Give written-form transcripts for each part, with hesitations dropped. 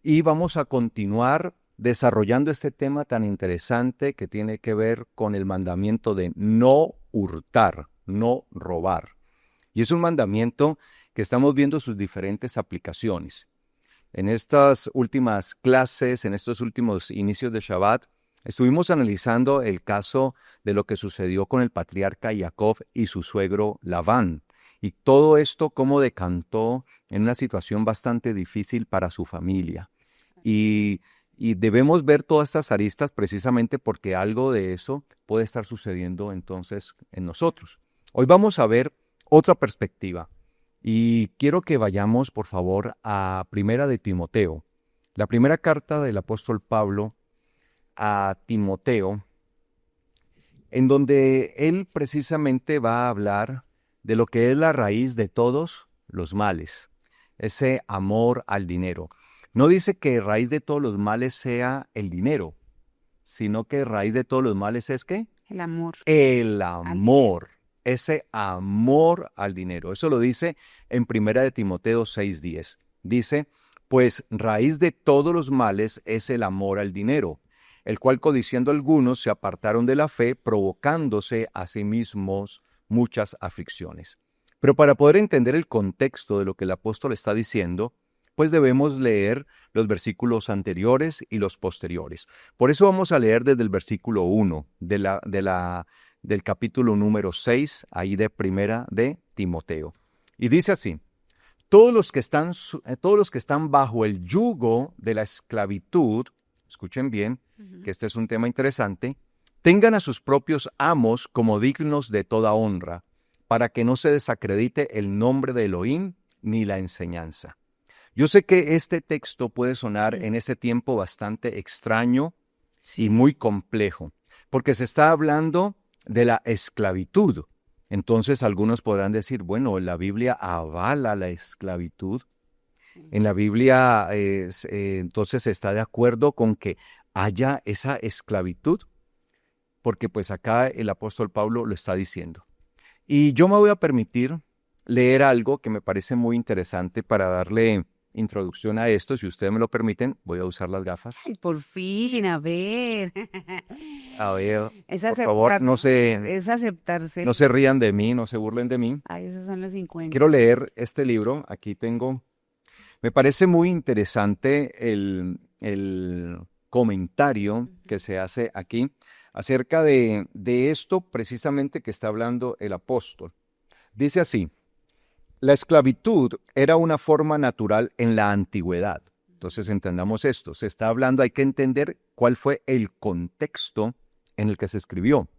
y vamos a continuar desarrollando este tema tan interesante que tiene que ver con el mandamiento de no hurtar, no robar. Y es un mandamiento que estamos viendo sus diferentes aplicaciones. En estas últimas clases, en estos últimos inicios de Shabbat, estuvimos analizando el caso de lo que sucedió con el patriarca Jacob y su suegro Labán. Y todo esto cómo decantó en una situación bastante difícil para su familia. Y, y debemos ver todas estas aristas precisamente porque algo de eso puede estar sucediendo entonces en nosotros. Hoy vamos a ver otra perspectiva. Y quiero que vayamos, por favor, a Primera de Timoteo, la primera carta del apóstol Pablo a Timoteo, en donde él precisamente va a hablar de lo que es la raíz de todos los males, ese amor al dinero. No dice que raíz de todos los males sea el dinero, sino que raíz de todos los males es ¿qué? El amor El al dinero. amor, ese amor al dinero. Eso lo dice en Primera de Timoteo 6:10. Dice, pues raíz de todos los males es el amor al dinero, el cual codiciando algunos se apartaron de la fe, provocándose a sí mismos muchas aflicciones. Pero para poder entender el contexto de lo que el apóstol está diciendo, pues debemos leer los versículos anteriores y los posteriores. Por eso vamos a leer desde el versículo 1 del capítulo número 6, ahí de Primera de Timoteo. Y dice así, todos los que están bajo el yugo de la esclavitud, escuchen bien, que este es un tema interesante, tengan a sus propios amos como dignos de toda honra, para que no se desacredite el nombre de Elohim ni la enseñanza. Yo sé que este texto puede sonar en este tiempo bastante extraño y Sí. muy complejo, porque se está hablando de la esclavitud. Entonces algunos podrán decir, bueno, la Biblia avala la esclavitud. Sí. En la Biblia entonces se está de acuerdo con que haya esa esclavitud, porque pues acá el apóstol Pablo lo está diciendo. Y yo me voy a permitir leer algo que me parece muy interesante para darle introducción a esto. Si ustedes me lo permiten, voy a usar las gafas. Ay, por fin, a ver. A ver, Es por favor, aceptar, es no aceptarse. se rían de mí, no se burlen de mí. Ay, esos son los Quiero 50. leer este libro. Aquí tengo. Me parece muy interesante el comentario que se hace aquí acerca de esto precisamente que está hablando el apóstol. Dice así. La esclavitud era una forma natural en la antigüedad. Entonces entendamos esto. Se está hablando, hay que entender cuál fue el contexto en el que se escribió.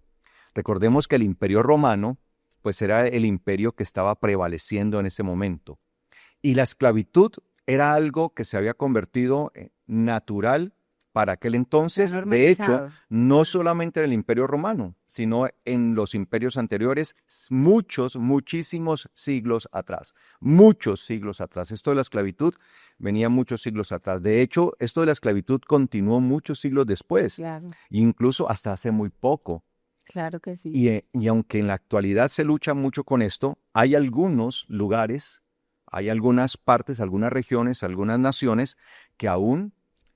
Recordemos que el Imperio Romano, pues era el imperio que estaba prevaleciendo en ese momento. Y la esclavitud era algo que se había convertido en natural para aquel Se ha entonces. De hecho, normalizado. no solamente en el Imperio Romano, sino en los imperios anteriores, muchísimos siglos atrás. Muchos siglos atrás. Esto de la esclavitud venía muchos siglos atrás. De hecho, esto de la esclavitud continuó muchos siglos después, Claro, incluso hasta hace muy poco. claro que sí. Y aunque en la actualidad se lucha mucho con esto, hay algunos lugares, hay algunas partes, algunas regiones, algunas naciones que aún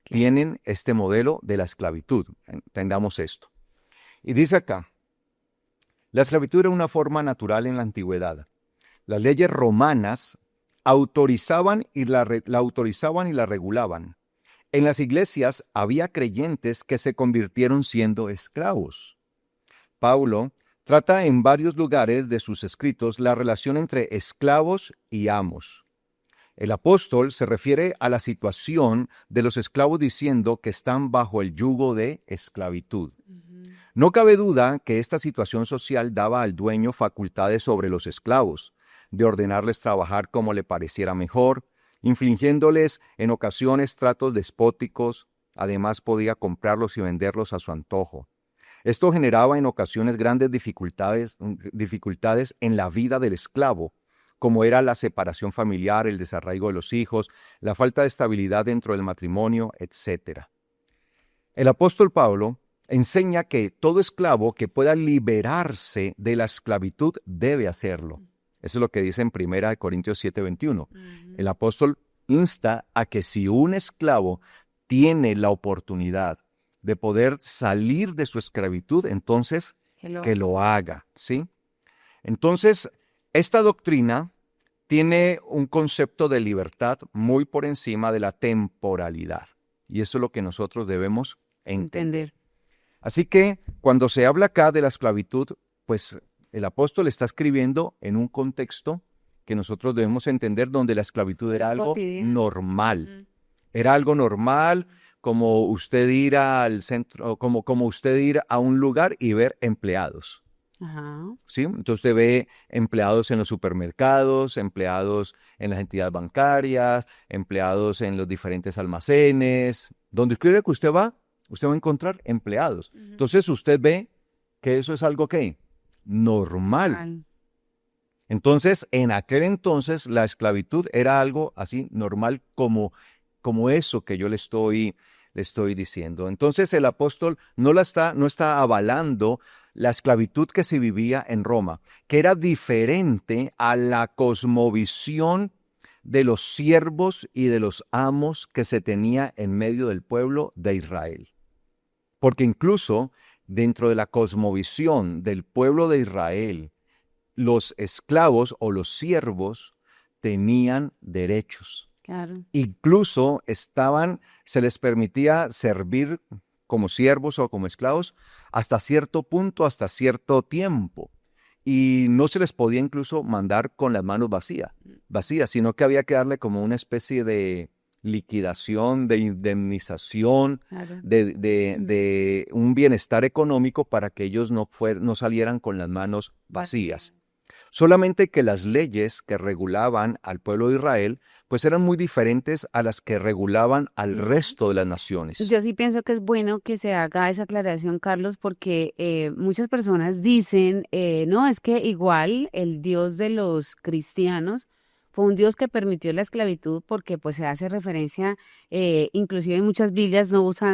Claro. tienen este modelo de la esclavitud. Entendamos esto. Y dice acá, la esclavitud era una forma natural en la antigüedad. Las leyes romanas la autorizaban y la regulaban. En las iglesias había creyentes que se convirtieron siendo esclavos. Paulo trata en varios lugares de sus escritos la relación entre esclavos y amos. El apóstol se refiere a la situación de los esclavos diciendo que están bajo el yugo de esclavitud. Ujú. No cabe duda que esta situación social daba al dueño facultades sobre los esclavos, de ordenarles trabajar como le pareciera mejor, infligiéndoles en ocasiones tratos despóticos, además podía comprarlos y venderlos a su antojo. Esto generaba en ocasiones grandes dificultades en la vida del esclavo, como era la separación familiar, el desarraigo de los hijos, la falta de estabilidad dentro del matrimonio, etc. El apóstol Pablo enseña que todo esclavo que pueda liberarse de la esclavitud debe hacerlo. Eso es lo que dice en 1 Corintios 7:21. El Ujú. apóstol insta a que si un esclavo tiene la oportunidad de poder salir de su esclavitud, entonces que lo haga, ¿sí? Entonces, esta doctrina tiene un concepto de libertad muy por encima de la temporalidad. Y eso es lo que nosotros debemos entender. Así que cuando se habla acá de la esclavitud, pues el apóstol está escribiendo en un contexto que nosotros debemos entender donde la esclavitud era algo normal. Era algo normal, como usted ir al centro, como usted ir a un lugar y ver empleados. Ajá. ¿Sí? Entonces usted ve empleados en los supermercados, empleados en las entidades bancarias, empleados en los diferentes almacenes. Donde quiera que usted va a encontrar empleados. Entonces usted ve que eso es algo que normal. Entonces, en aquel entonces, la esclavitud era algo así normal como eso que yo le estoy diciendo. Entonces, el apóstol no está avalando la esclavitud que se vivía en Roma, que era diferente a la cosmovisión de los siervos y de los amos que se tenía en medio del pueblo de Israel. Porque incluso dentro de la cosmovisión del pueblo de Israel, los esclavos o los siervos tenían derechos. Claro. Incluso se les permitía servir como siervos o como esclavos hasta cierto punto, hasta cierto tiempo. Y no se les podía incluso mandar con las manos vacías, sino que había que darle como una especie de liquidación, de indemnización, Claro. de un bienestar económico para que ellos no salieran con las manos vacías. Solamente que las leyes que regulaban al pueblo de Israel, pues eran muy diferentes a las que regulaban al resto de las naciones. Yo sí pienso que es bueno que se haga esa aclaración, Carlos, porque muchas personas dicen, no, es que igual el Dios de los cristianos fue un Dios que permitió la esclavitud porque pues se hace referencia, inclusive en muchas Biblias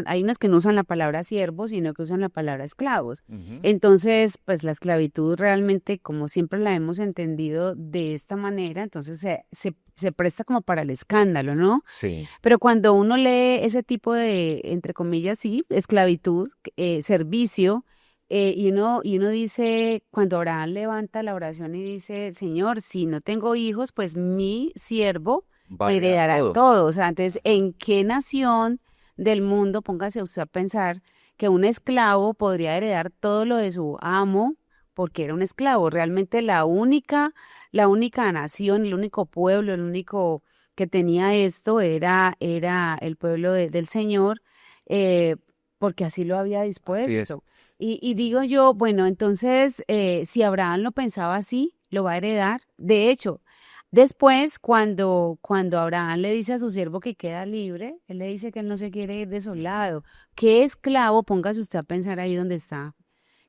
hay unas que no usan la palabra siervos, sino que usan la palabra esclavos. Entonces, pues la esclavitud realmente, como siempre la hemos entendido de esta manera, entonces se presta como para el escándalo, ¿no? Sí. Pero cuando uno lee ese tipo de, entre comillas, sí, esclavitud, servicio, y uno dice, cuando Abraham levanta la oración y dice, Señor, si no tengo hijos, pues mi siervo me heredará todo. O sea, entonces, ¿en qué nación del mundo, póngase usted a pensar, que un esclavo podría heredar todo lo de su amo porque era un esclavo? Realmente la única nación, el único pueblo, el único que tenía esto era el pueblo del Señor, porque así lo había dispuesto. Así es. Y digo yo, bueno, entonces, si Abraham lo pensaba así, lo va a heredar. De hecho, después, cuando Abraham le dice a su siervo que queda libre, él le dice que él no se quiere ir desolado. ¿Qué esclavo, póngase usted a pensar ahí donde está?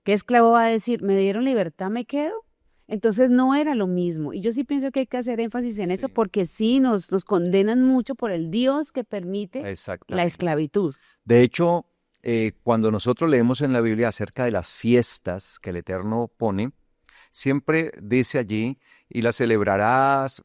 ¿Qué esclavo va a decir, me dieron libertad, me quedo? Entonces no era lo mismo. Y yo sí pienso que hay que hacer énfasis en eso porque sí nos condenan mucho por el Dios que permite la esclavitud. De hecho, cuando nosotros leemos en la Biblia acerca de las fiestas que el Eterno pone, siempre dice allí, y la celebrarás,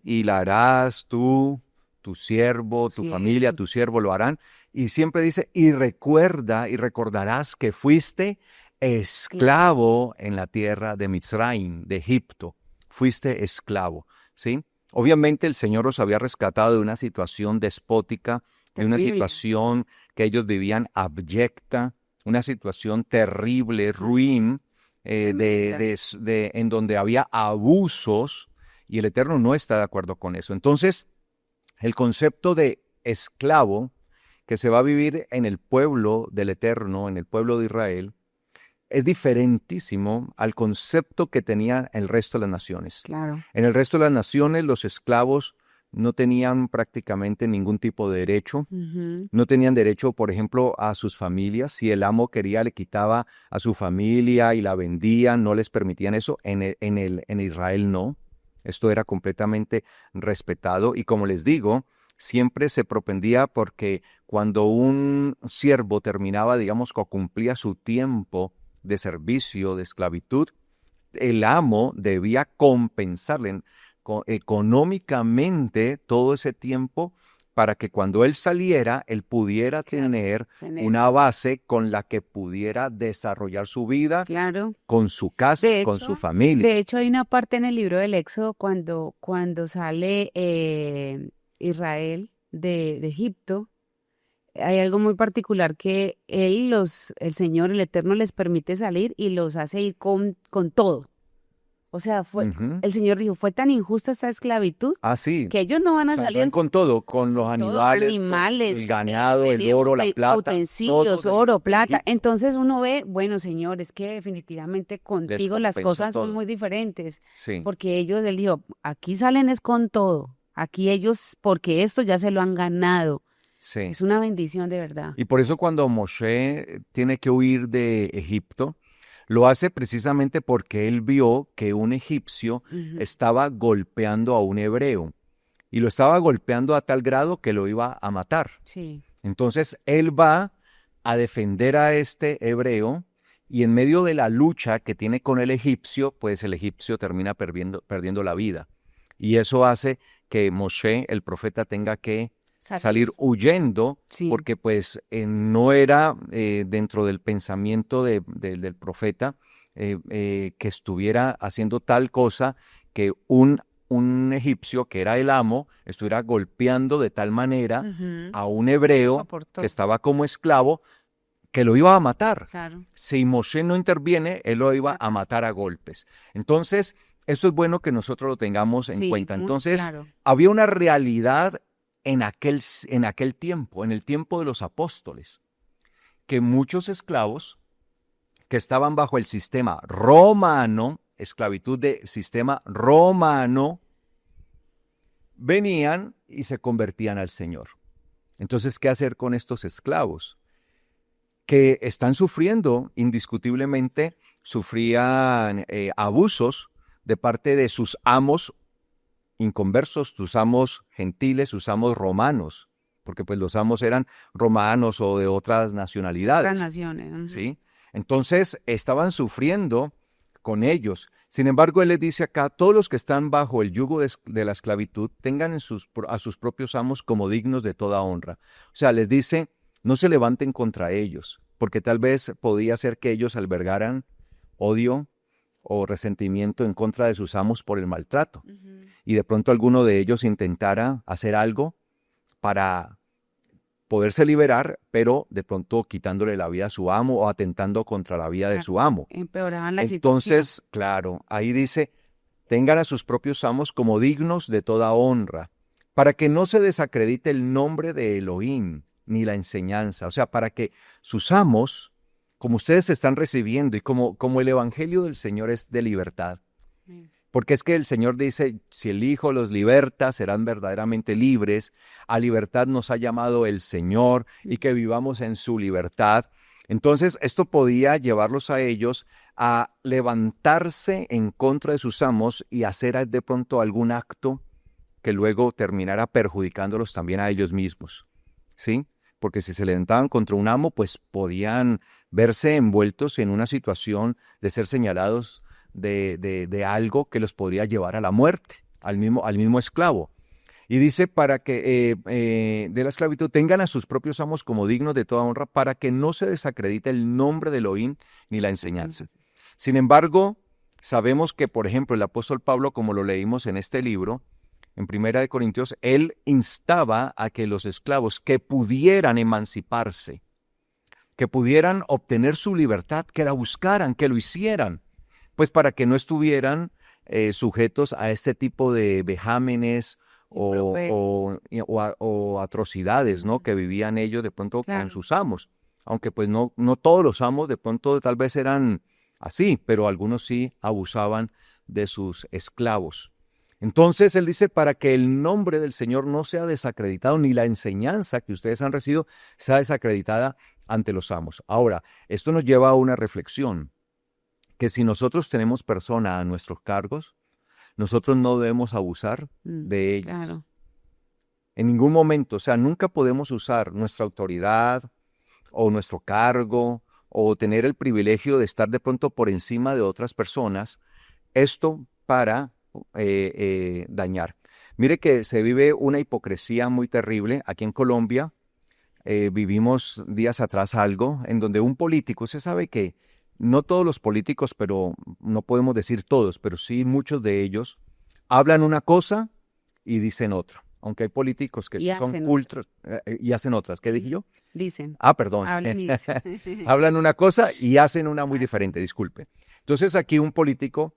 y la harás tú, tu siervo, tu familia, tu siervo lo harán, y siempre dice, y recordarás que fuiste esclavo en la tierra de Mitzrayim, de Egipto, fuiste esclavo, ¿sí? Obviamente el Señor los había rescatado de una situación despótica, de una situación que ellos vivían abyecta, una situación terrible, ruin, en donde había abusos, y el Eterno no está de acuerdo con eso. Entonces, el concepto de esclavo que se va a vivir en el pueblo del Eterno, en el pueblo de Israel, es diferentísimo al concepto que tenía el resto de las naciones. Claro. En el resto de las naciones, los esclavos no tenían prácticamente ningún tipo de derecho. No tenían derecho, por ejemplo, a sus familias. Si el amo quería, le quitaba a su familia y la vendían, no les permitían eso. En Israel no. Esto era completamente respetado. Y como les digo, siempre se propendía porque cuando un siervo terminaba, digamos, o cumplía su tiempo de servicio, de esclavitud, el amo debía compensarle económicamente todo ese tiempo para que cuando él saliera, él pudiera tener una base con la que pudiera desarrollar su vida, Claro. con su casa, con su familia. De hecho, hay una parte en el libro del Éxodo cuando sale Israel de Egipto. Hay algo muy particular que el Señor, el Eterno, les permite salir y los hace ir con todo. O sea, Ujú. el Señor dijo, fue tan injusta esta esclavitud Ah, sí. que ellos no van a Saldrán salir con todo, con los todo, animales, animales, el ganado, el oro, la plata, todo utensilios, oro, de plata. Egipto. Entonces uno ve, bueno, Señor, es que definitivamente Les contigo las compensó cosas son todo. muy diferentes, Sí. porque él dijo, aquí salen es con todo, aquí ellos, porque esto ya se lo han ganado. Sí. Es una bendición de verdad. Y por eso cuando Moshe tiene que huir de Egipto, lo hace precisamente porque él vio que un egipcio Ujú. estaba golpeando a un hebreo y lo estaba golpeando a tal grado que lo iba a matar. Sí. Entonces él va a defender a este hebreo y en medio de la lucha que tiene con el egipcio, pues el egipcio termina perdiendo la vida. Y eso hace que Moshe, el profeta, tenga que salir huyendo, Sí. porque pues no era dentro del pensamiento del profeta que estuviera haciendo tal cosa que un egipcio que era el amo estuviera golpeando de tal manera Ujú. a un hebreo Soportó. que estaba como esclavo que lo iba a matar. Claro. Si Moshe no interviene, él lo iba a matar a golpes. Entonces, esto es bueno que nosotros lo tengamos en Sí, cuenta. muy Entonces, claro. había una realidad en aquel tiempo, en el tiempo de los apóstoles, que muchos esclavos que estaban bajo el sistema romano, esclavitud de sistema romano, venían y se convertían al Señor. Entonces, ¿qué hacer con estos esclavos? Que están sufriendo indiscutiblemente, sufrían abusos de parte de sus amos inconversos, sus amos gentiles, sus amos romanos, porque pues los amos eran romanos o de otras nacionalidades. Otras naciones. Ujú. ¿Sí? Entonces estaban sufriendo con ellos. Sin embargo, él les dice acá, todos los que están bajo el yugo de la esclavitud tengan a sus propios amos como dignos de toda honra. O sea, les dice, no se levanten contra ellos, porque tal vez podía ser que ellos albergaran odio o resentimiento en contra de sus amos por el maltrato. Ujú. Y de pronto alguno de ellos intentara hacer algo para poderse liberar, pero de pronto quitándole la vida a su amo o atentando contra la vida de Claro. su amo. Empeoraban la situación. Entonces, claro, ahí dice, tengan a sus propios amos como dignos de toda honra, para que no se desacredite el nombre de Elohim ni la enseñanza. O sea, para que sus amos, como ustedes están recibiendo y como el evangelio del Señor es de libertad, porque es que el Señor dice, si el Hijo los liberta, serán verdaderamente libres. A libertad nos ha llamado el Señor y que vivamos en su libertad. Entonces, esto podía llevarlos a ellos a levantarse en contra de sus amos y hacer de pronto algún acto que luego terminara perjudicándolos también a ellos mismos, ¿sí? Porque si se levantaban contra un amo, pues podían verse envueltos en una situación de ser señalados de algo que los podría llevar a la muerte, al mismo esclavo. Y dice para que de la esclavitud tengan a sus propios amos como dignos de toda honra, para que no se desacredite el nombre de Elohim ni la enseñanza. Sin embargo, sabemos que, por ejemplo, el apóstol Pablo, como lo leímos en este libro, en Primera de Corintios, él instaba a que los esclavos que pudieran emanciparse, que pudieran obtener su libertad, que la buscaran, que lo hicieran, pues para que no estuvieran sujetos a este tipo de vejámenes o atrocidades, ¿no? Que vivían ellos de pronto Claro. con sus amos. Aunque pues no todos los amos de pronto tal vez eran así, pero algunos sí abusaban de sus esclavos. Entonces él dice, para que el nombre del Señor no sea desacreditado, ni la enseñanza que ustedes han recibido sea desacreditada ante los amos. Ahora, esto nos lleva a una reflexión, que si nosotros tenemos personas a nuestros cargos, nosotros no debemos abusar de ellos. Claro. En ningún momento, o sea, nunca podemos usar nuestra autoridad o nuestro cargo o tener el privilegio de estar de pronto por encima de otras personas, esto para dañar. Mire que se vive una hipocresía muy terrible aquí en Colombia. Vivimos días atrás algo en donde un político, usted sabe que no todos los políticos, pero no podemos decir todos, pero sí muchos de ellos hablan una cosa y dicen otra. Aunque hay políticos que Y son hacen otra. ultra y hacen otras. ¿Qué dije yo? Dicen, Ah, perdón. hablan y dicen. Hablan una cosa y hacen una muy Hacen. diferente, disculpe. Entonces aquí un político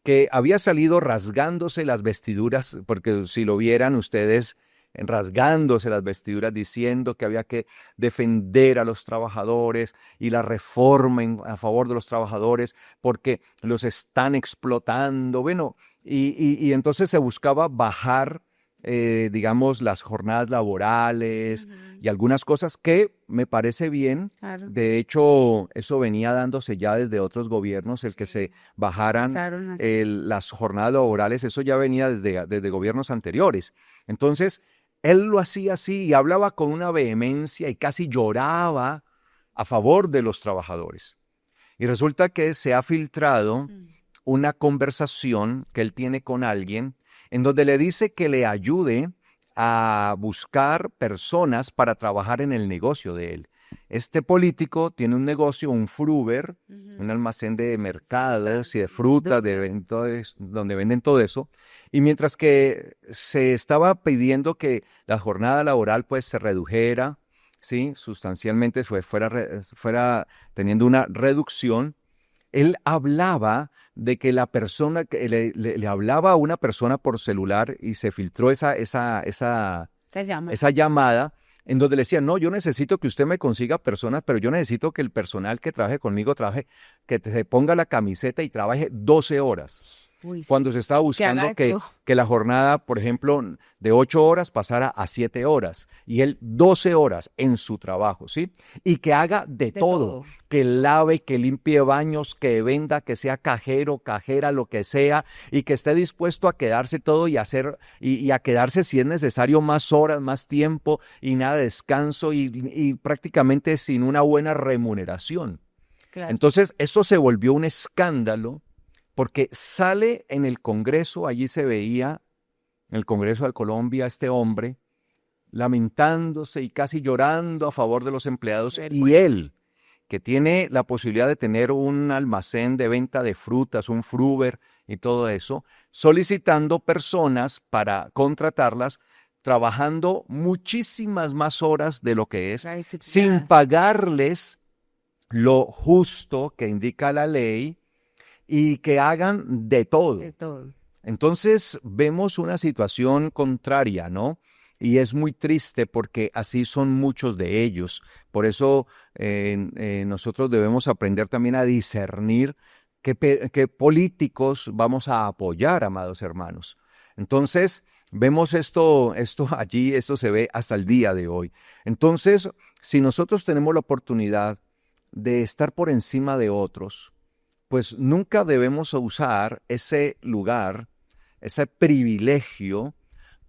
que había salido rasgándose las vestiduras, porque si lo vieran ustedes rasgándose las vestiduras diciendo que había que defender a los trabajadores y la reforma a favor de los trabajadores porque los están explotando. Bueno, y entonces se buscaba bajar, digamos, las jornadas laborales y Ujú, algunas cosas que me parece bien. claro, De hecho, eso venía dándose ya desde otros gobiernos, el que se sí. bajaran Empezaron así. las jornadas laborales, eso ya venía desde gobiernos anteriores. Entonces, él lo hacía así y hablaba con una vehemencia y casi lloraba a favor de los trabajadores. Y resulta que se ha filtrado Mm. una conversación que él tiene con alguien en donde le dice que le ayude a buscar personas para trabajar en el negocio de él. Este político tiene un negocio, un fruver, un Ujú. almacén de mercados Frutas y de y frutas, verduras. donde venden todo eso. Y mientras que se estaba pidiendo que la jornada laboral pues se redujera, ¿sí? Sustancialmente fuera teniendo una reducción, él hablaba de que la persona, que le hablaba a una persona por celular y se filtró Se llama. esa llamada en donde le decía, no, yo necesito que usted me consiga personas, pero yo necesito que el personal que trabaje conmigo se ponga la camiseta y trabaje 12 horas. Uy, Cuando sí. se estaba Que haga buscando de todo. que la jornada, por ejemplo, de 8 horas pasara a 7 horas y él 12 horas en su trabajo, ¿sí? Y que haga de De todo, todo. que lave, que limpie baños, que venda, que sea cajero, cajera, lo que sea, y que esté dispuesto a quedarse todo y y a quedarse si es necesario más horas, más tiempo y nada de descanso y prácticamente sin una buena remuneración. Claro. Entonces, esto se volvió un escándalo porque sale en el Congreso, allí se veía, en el Congreso de Colombia, este hombre lamentándose y casi llorando a favor de los Qué empleados y vergüenza. él, que tiene la posibilidad de tener un almacén de venta de frutas, un fruver y todo eso, solicitando personas para contratarlas, trabajando muchísimas más horas de lo que es, Ultra sin disciplinadas. pagarles lo justo que indica la ley y que hagan de De todo. todo. Entonces vemos una situación contraria, ¿no? Y es muy triste porque así son muchos de ellos. Por eso nosotros debemos aprender también a discernir qué políticos vamos a apoyar, amados hermanos. Entonces, vemos esto allí, esto se ve hasta el día de hoy. Entonces, si nosotros tenemos la oportunidad de estar por encima de otros, pues nunca debemos usar ese lugar, ese privilegio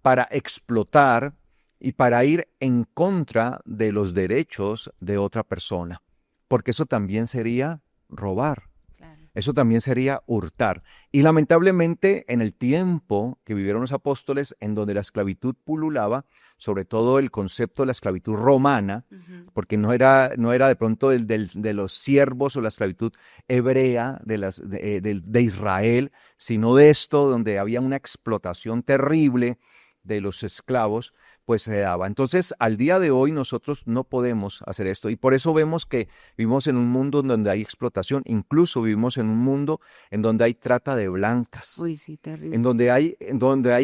para explotar y para ir en contra de los derechos de otra persona, porque eso también sería robar. Claro. Eso también sería hurtar. Y lamentablemente en el tiempo que vivieron los apóstoles, en donde la esclavitud pululaba, sobre todo el concepto de la esclavitud romana, Ujú. porque no era de pronto de los siervos o la esclavitud hebrea de Israel, sino de esto donde había una explotación terrible de los esclavos, pues se daba. Entonces, al día de hoy nosotros no podemos hacer esto y por eso vemos que vivimos en un mundo en donde hay explotación, incluso vivimos en un mundo en donde hay trata de blancas, Uy, sí, en terrible. donde hay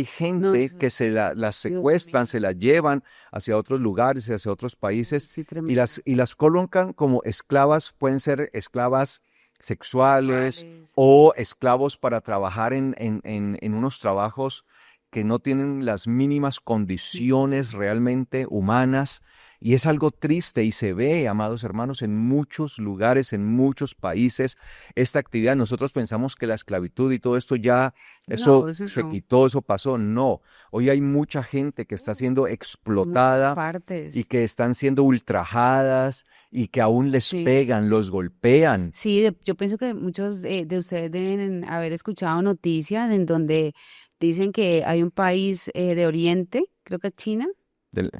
No, gente eso que es, las Dios secuestran, mío. se las llevan hacia otros lugares, hacia otros Uy, países sí, y tremendo. las colocan como esclavas, pueden ser esclavas sexuales Sexuales. o esclavos para trabajar en unos trabajos que no tienen las mínimas Mm. condiciones realmente humanas Y es algo triste y se ve, amados hermanos, en muchos lugares, en muchos países, esta actividad. Nosotros pensamos que la esclavitud y todo esto ya, No, eso eso se no. quitó, eso pasó. No, hoy hay mucha gente que está siendo En muchas explotada y partes. que están siendo ultrajadas y que aún les Sí. pegan, los golpean. Sí, yo pienso que muchos de ustedes deben haber escuchado noticias en donde dicen que hay un país de Oriente, creo que es China,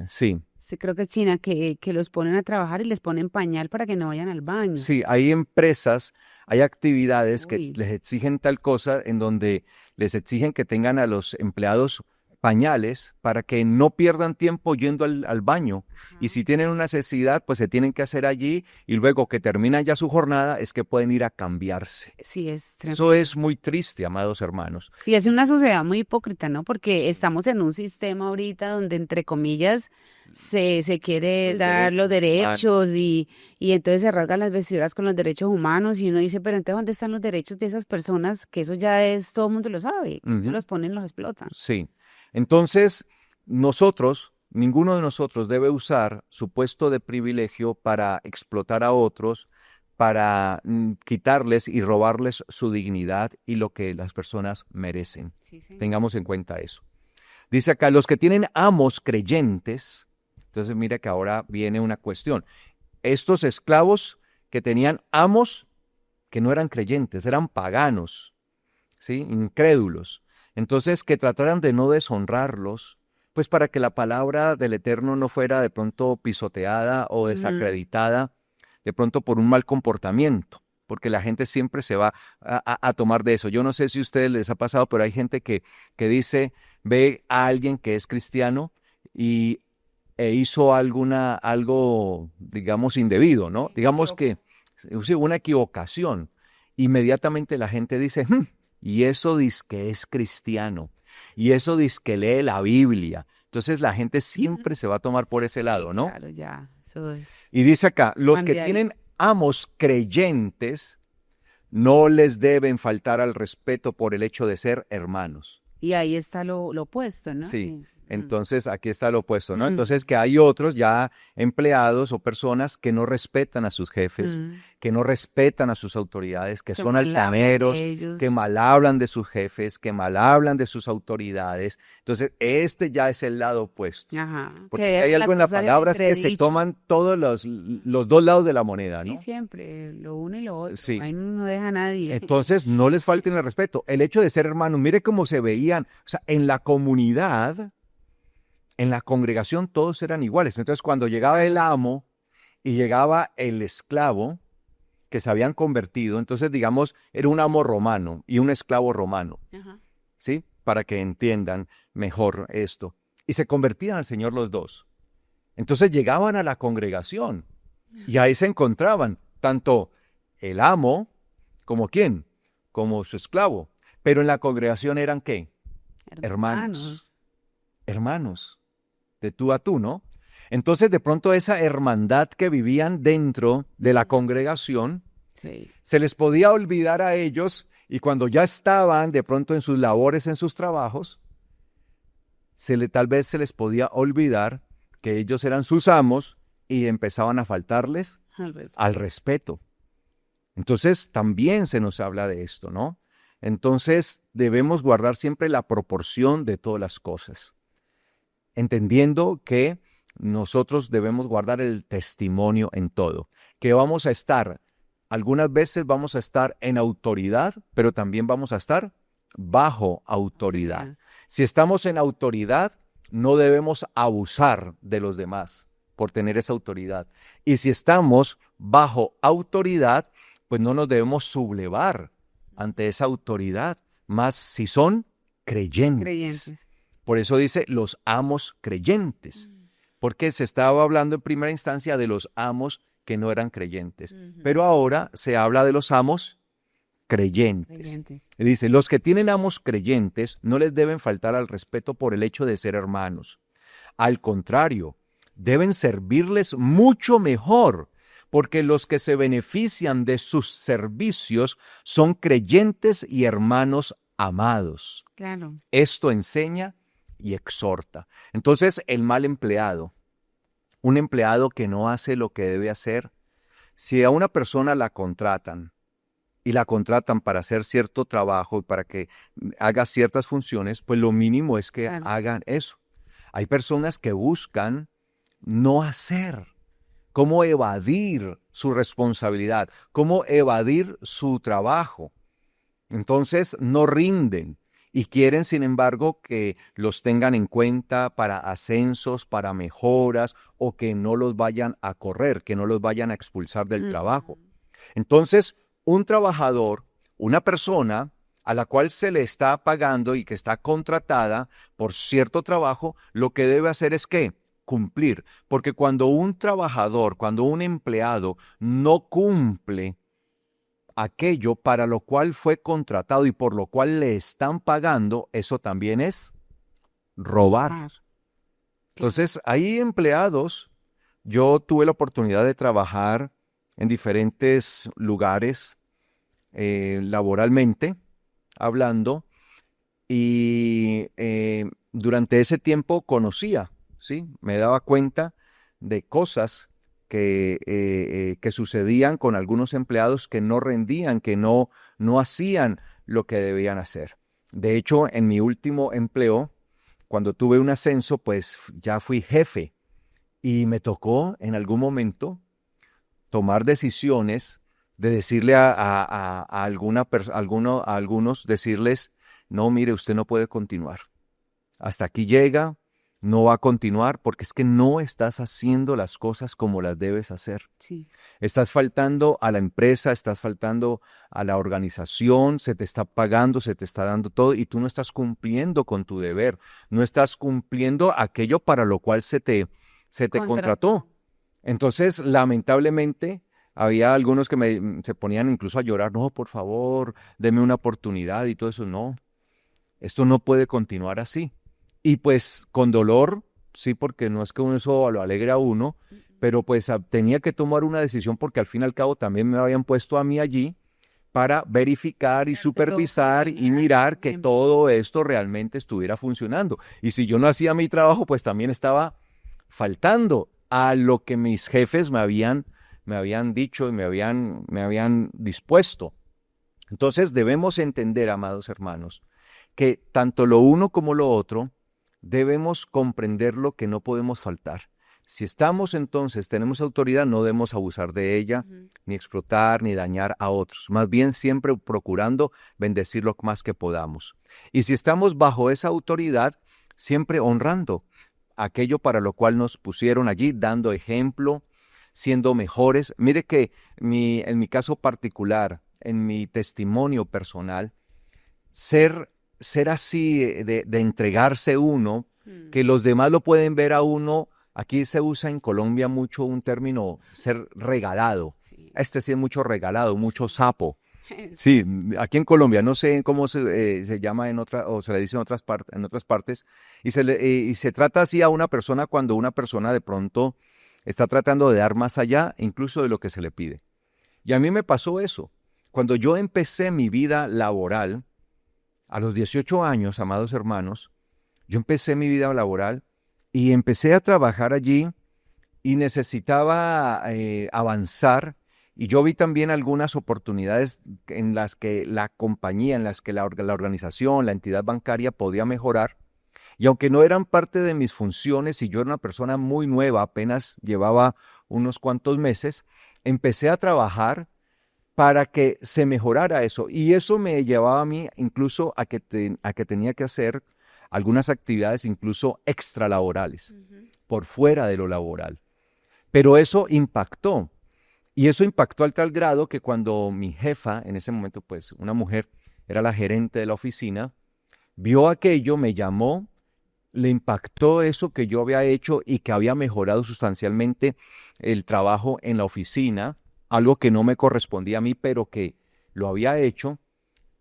Sí, sí, creo que es China, que los ponen a trabajar y les ponen pañal para que no vayan al baño. sí, hay empresas, hay actividades que Uy, les exigen tal cosa en donde les exigen que tengan a los empleados pañales para que no pierdan tiempo yendo al baño. Y ajá. si tienen una necesidad, pues se tienen que hacer allí y luego que terminan ya su jornada es que pueden ir a cambiarse. Sí, es Eso tremendo. es muy triste, amados hermanos. Y es una sociedad muy hipócrita, ¿no? Porque estamos en un sistema ahorita donde, entre comillas, se quiere Los dar los derechos humanos. derechos y entonces se rasgan las vestiduras con los derechos humanos y uno dice, pero entonces, ¿dónde están los derechos de esas personas? Que eso ya es, todo el mundo lo sabe. Se Ujú. los ponen, los explotan. Sí. Entonces, nosotros, ninguno de nosotros debe usar su puesto de privilegio para explotar a otros, para quitarles y robarles su dignidad y lo que las personas merecen. Sí, señor. Tengamos en cuenta eso. Dice acá, los que tienen amos creyentes, entonces mira que ahora viene una cuestión. Estos esclavos que tenían amos que no eran creyentes, eran paganos, ¿sí? Incrédulos. Entonces, que trataran de no deshonrarlos, pues para que la palabra del Eterno no fuera de pronto pisoteada o Ujú. desacreditada, de pronto por un mal comportamiento, porque la gente siempre se va a tomar de eso. Yo no sé si a ustedes les ha pasado, pero hay gente que dice, ve a alguien que es cristiano y hizo algo, digamos, indebido, ¿no? Sí, me Digamos que equivoco. sí, una equivocación. Inmediatamente la gente dice, y eso dice que es cristiano, y eso dice que lee la Biblia. Entonces la gente siempre se va a tomar por ese Sí, lado, ¿no? claro, ya. Eso es Y dice acá, los que bandeadita. tienen amos creyentes no les deben faltar al respeto por el hecho de ser hermanos. Y ahí está lo opuesto, ¿no? Sí, Sí. entonces aquí está lo opuesto, ¿no? Mm, Entonces que hay otros ya empleados o personas que no respetan a sus jefes, mm. que no respetan a sus autoridades, que Se son mal hablan altaneros, de que ellos. mal hablan de sus jefes, que mal hablan de sus autoridades. Entonces este ya es el lado opuesto, Ajá, que porque si hay dejan algo las en la cosas en palabra es que se entredicho. toman todos los dos lados de la moneda, Sí, ¿no? siempre, lo uno y lo otro. Sí. Ahí no deja a nadie. Entonces, no les falten el respeto. El hecho de ser hermanos, mire cómo se veían, o sea, en la comunidad, en la congregación, todos eran iguales. Entonces, cuando llegaba el amo y llegaba el esclavo, que se habían convertido, entonces, digamos, era un amo romano y un esclavo romano, Ajá. ¿sí? Para que entiendan mejor esto. Y se convertían al Señor los dos. Entonces llegaban a la congregación y ahí se encontraban tanto el amo como quién, como su esclavo. Pero en la congregación eran ¿qué? Hermanos. Hermanos, hermanos, de tú a tú, ¿no? Entonces de pronto esa hermandad que vivían dentro de la Ujú. congregación, Sí. se les podía olvidar a ellos y cuando ya estaban de pronto en sus labores, en sus trabajos, tal vez se les podía olvidar que ellos eran sus amos y empezaban a faltarles Al al respeto. respeto. Entonces también se nos habla de esto, ¿no? Entonces debemos guardar siempre la proporción de todas las cosas, entendiendo que nosotros debemos guardar el testimonio en todo, que vamos a estar, algunas veces vamos a estar en autoridad, pero también vamos a estar bajo autoridad. Autoridad. Si estamos en autoridad, no debemos abusar de los demás por tener esa autoridad. Y si estamos bajo autoridad, pues no nos debemos sublevar ante esa autoridad, más si son creyentes. Creyentes. Por eso dice los amos creyentes, porque se estaba hablando en primera instancia de los amos que no eran creyentes, Ujú. pero ahora se habla de los amos creyentes. Creyentes. Y dice, los que tienen amos creyentes no les deben faltar al respeto por el hecho de ser hermanos. Al contrario, deben servirles mucho mejor, porque los que se benefician de sus servicios son creyentes y hermanos amados. Claro. Esto enseña y exhorta. Entonces, el mal empleado, un empleado que no hace lo que debe hacer, si a una persona la contratan y la contratan para hacer cierto trabajo y para que haga ciertas funciones, pues lo mínimo es que Claro. hagan eso. Hay personas que buscan no hacer, cómo evadir su responsabilidad, cómo evadir su trabajo. Entonces no rinden y quieren, sin embargo, que los tengan en cuenta para ascensos, para mejoras o que no los vayan a correr, que no los vayan a expulsar del trabajo. Entonces, un trabajador, una persona a la cual se le está pagando y que está contratada por cierto trabajo, lo que debe hacer es ¿qué? Cumplir. Porque cuando un trabajador, cuando un empleado no cumple aquello para lo cual fue contratado y por lo cual le están pagando, eso también es robar. Claro. Entonces, hay empleados, yo tuve la oportunidad de trabajar en diferentes lugares laboralmente, hablando, y durante ese tiempo conocía, ¿sí? Me daba cuenta de cosas que sucedían con algunos empleados que no rendían, que no hacían lo que debían hacer. De hecho, en mi último empleo, cuando tuve un ascenso, pues ya fui jefe y me tocó en algún momento tomar decisiones de decirle a algunos, decirles, no, mire, usted no puede continuar. Hasta aquí llega, no va a continuar porque es que no estás haciendo las cosas como las debes hacer. Sí. Estás faltando a la empresa, estás faltando a la organización, se te está pagando, se te está dando todo y tú no estás cumpliendo con tu deber, no estás cumpliendo aquello para lo cual se te contrató. Entonces, lamentablemente, había algunos que se ponían incluso a llorar, no, por favor, deme una oportunidad y todo eso. No, esto no puede continuar así. Y pues con dolor, sí, porque no es que eso lo alegre a uno, pero pues tenía que tomar una decisión porque al fin y al cabo también me habían puesto a mí allí para verificar y supervisar y mirar que todo esto realmente estuviera funcionando. Y si yo no hacía mi trabajo, pues también estaba faltando a lo que mis jefes me habían dicho y me habían dispuesto. Entonces debemos entender, amados hermanos, que tanto lo uno como lo otro debemos comprenderlo que no podemos faltar. Si estamos entonces, tenemos autoridad, no debemos abusar de ella, ni explotar, ni dañar a otros. Más bien siempre procurando bendecir lo más que podamos. Y si estamos bajo esa autoridad, siempre honrando aquello para lo cual nos pusieron allí, dando ejemplo, siendo mejores. Mire que en mi caso particular, en mi testimonio personal, ser así de entregarse uno, que los demás lo pueden ver a uno. Aquí se usa en Colombia mucho un término, ser regalado. Sí. Este sí es mucho regalado, mucho sapo. Sí, aquí en Colombia, no sé cómo se llama o se le dice en otras partes, y se trata así a una persona cuando una persona de pronto está tratando de dar más allá, incluso de lo que se le pide. Y a mí me pasó eso. Cuando yo empecé mi vida laboral, a los 18 años, amados hermanos, yo empecé mi vida laboral y empecé a trabajar allí y necesitaba avanzar. Y yo vi también algunas oportunidades en las que la compañía, en las que la organización, la entidad bancaria podía mejorar. Y aunque no eran parte de mis funciones y yo era una persona muy nueva, apenas llevaba unos cuantos meses, empecé a trabajar para que se mejorara eso. Y eso me llevaba a mí incluso a que tenía que hacer algunas actividades incluso extralaborales, por fuera de lo laboral. Pero eso impactó. Y eso impactó al tal grado que cuando mi jefa, en ese momento pues una mujer, era la gerente de la oficina, vio aquello, me llamó, le impactó eso que yo había hecho y que había mejorado sustancialmente el trabajo en la oficina, algo que no me correspondía a mí, pero que lo había hecho.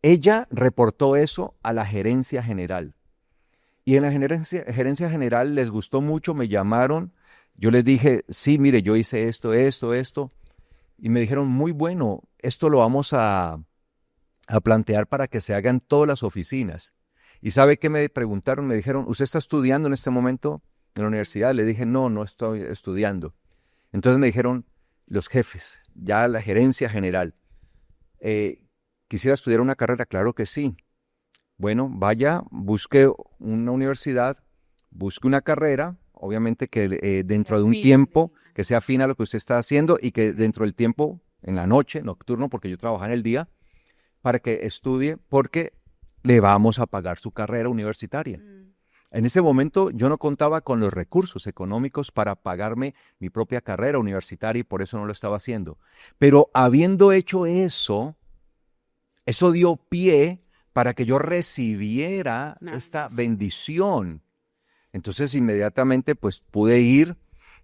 Ella reportó eso a la gerencia general. Y en la gerencia general les gustó mucho, me llamaron, yo les dije, sí, mire, yo hice esto, y me dijeron, muy bueno, esto lo vamos a plantear para que se haga en todas las oficinas. ¿Y sabe qué me preguntaron? Me dijeron, ¿usted está estudiando en este momento? en la universidad. Le dije, no, no estoy estudiando. Entonces me dijeron los jefes, ya la gerencia general, ¿quisiera estudiar una carrera? Claro que sí. Bueno, vaya, busque una universidad, busque una carrera, obviamente que dentro de un tiempo que sea afín a lo que usted está haciendo y que dentro del tiempo, en la noche, nocturno, porque yo trabajaba en el día, para que estudie, porque le vamos a pagar su carrera universitaria. En ese momento yo no contaba con los recursos económicos para pagarme mi propia carrera universitaria y por eso no lo estaba haciendo. Pero habiendo hecho eso, eso dio pie para que yo recibiera esta bendición. Entonces inmediatamente pues pude ir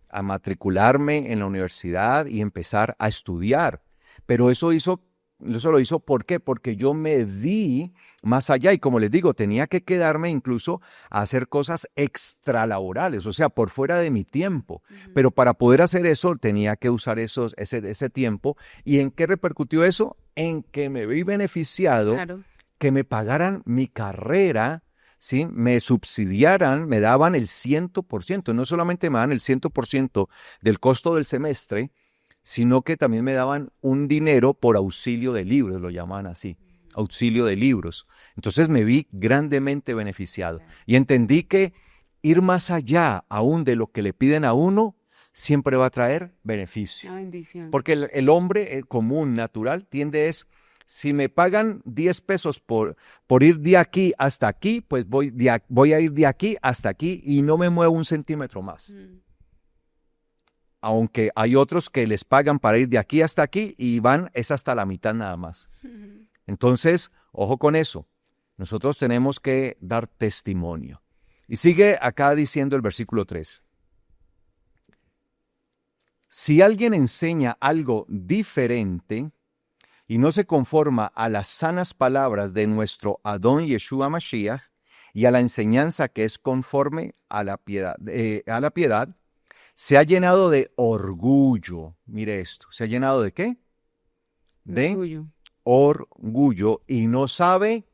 a matricularme en la universidad y empezar a estudiar. Pero eso lo hizo, ¿por qué? Porque yo me di más allá y como les digo, tenía que quedarme incluso a hacer cosas extralaborales, o sea, por fuera de mi tiempo. Pero para poder hacer eso tenía que usar ese tiempo. ¿Y en qué repercutió eso? En que me vi beneficiado, que me pagaran mi carrera, ¿sí? Me subsidiaran, me daban el 100%, no solamente me daban el 100% del costo del semestre, sino que también me daban un dinero por auxilio de libros, lo llaman así, auxilio de libros. Entonces me vi grandemente beneficiado y entendí que ir más allá aún de lo que le piden a uno siempre va a traer beneficio. Una bendición. Porque el hombre común, natural, tiende es, si me pagan 10 pesos por ir de aquí hasta aquí, pues voy a ir de aquí hasta aquí y no me muevo un centímetro más. Aunque hay otros que les pagan para ir de aquí hasta aquí y es hasta la mitad nada más. Entonces, ojo con eso. Nosotros tenemos que dar testimonio. Y sigue acá diciendo el versículo 3. Si alguien enseña algo diferente y no se conforma a las sanas palabras de nuestro Adón Yeshua Mashiach y a la enseñanza que es conforme a la piedad, se ha llenado de orgullo. Mire esto, ¿se ha llenado de qué? De orgullo y no sabe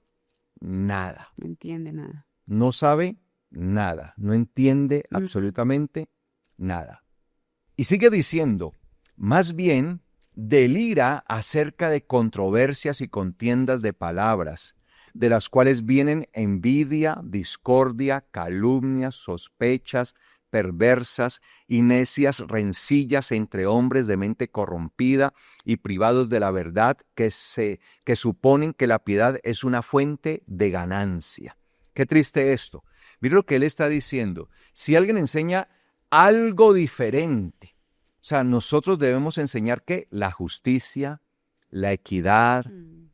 nada. No entiende nada. No sabe nada, no entiende absolutamente nada. Y sigue diciendo, más bien delira acerca de controversias y contiendas de palabras, de las cuales vienen envidia, discordia, calumnias, sospechas, perversas y necias rencillas entre hombres de mente corrompida y privados de la verdad que suponen que la piedad es una fuente de ganancia. Qué triste esto. Mira lo que él está diciendo. Si alguien enseña algo diferente, o sea, nosotros debemos enseñar que la justicia, la equidad,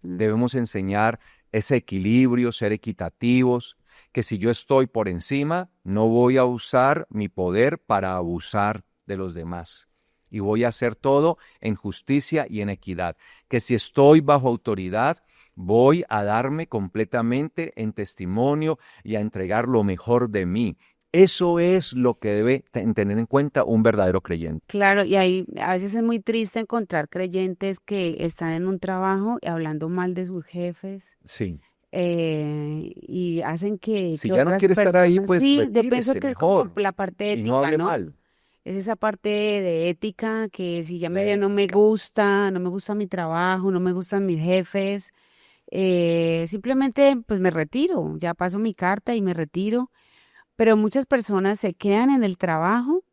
debemos enseñar ese equilibrio, ser equitativos, que si yo estoy por encima, no voy a usar mi poder para abusar de los demás. Y voy a hacer todo en justicia y en equidad. Que si estoy bajo autoridad, voy a darme completamente en testimonio y a entregar lo mejor de mí. Eso es lo que debe tener en cuenta un verdadero creyente. Claro, y ahí a veces es muy triste encontrar creyentes que están en un trabajo hablando mal de sus jefes. Sí. Y hacen que Si ya no otras quiere estar ahí, personas, pues sí, yo pienso retírese que es como mejor la parte y no ética, hable ¿no? mal. Es esa parte de ética que si ya no me gusta mi trabajo, no me gustan mis jefes, simplemente pues me retiro, ya paso mi carta y me retiro. Pero muchas personas se quedan en el trabajo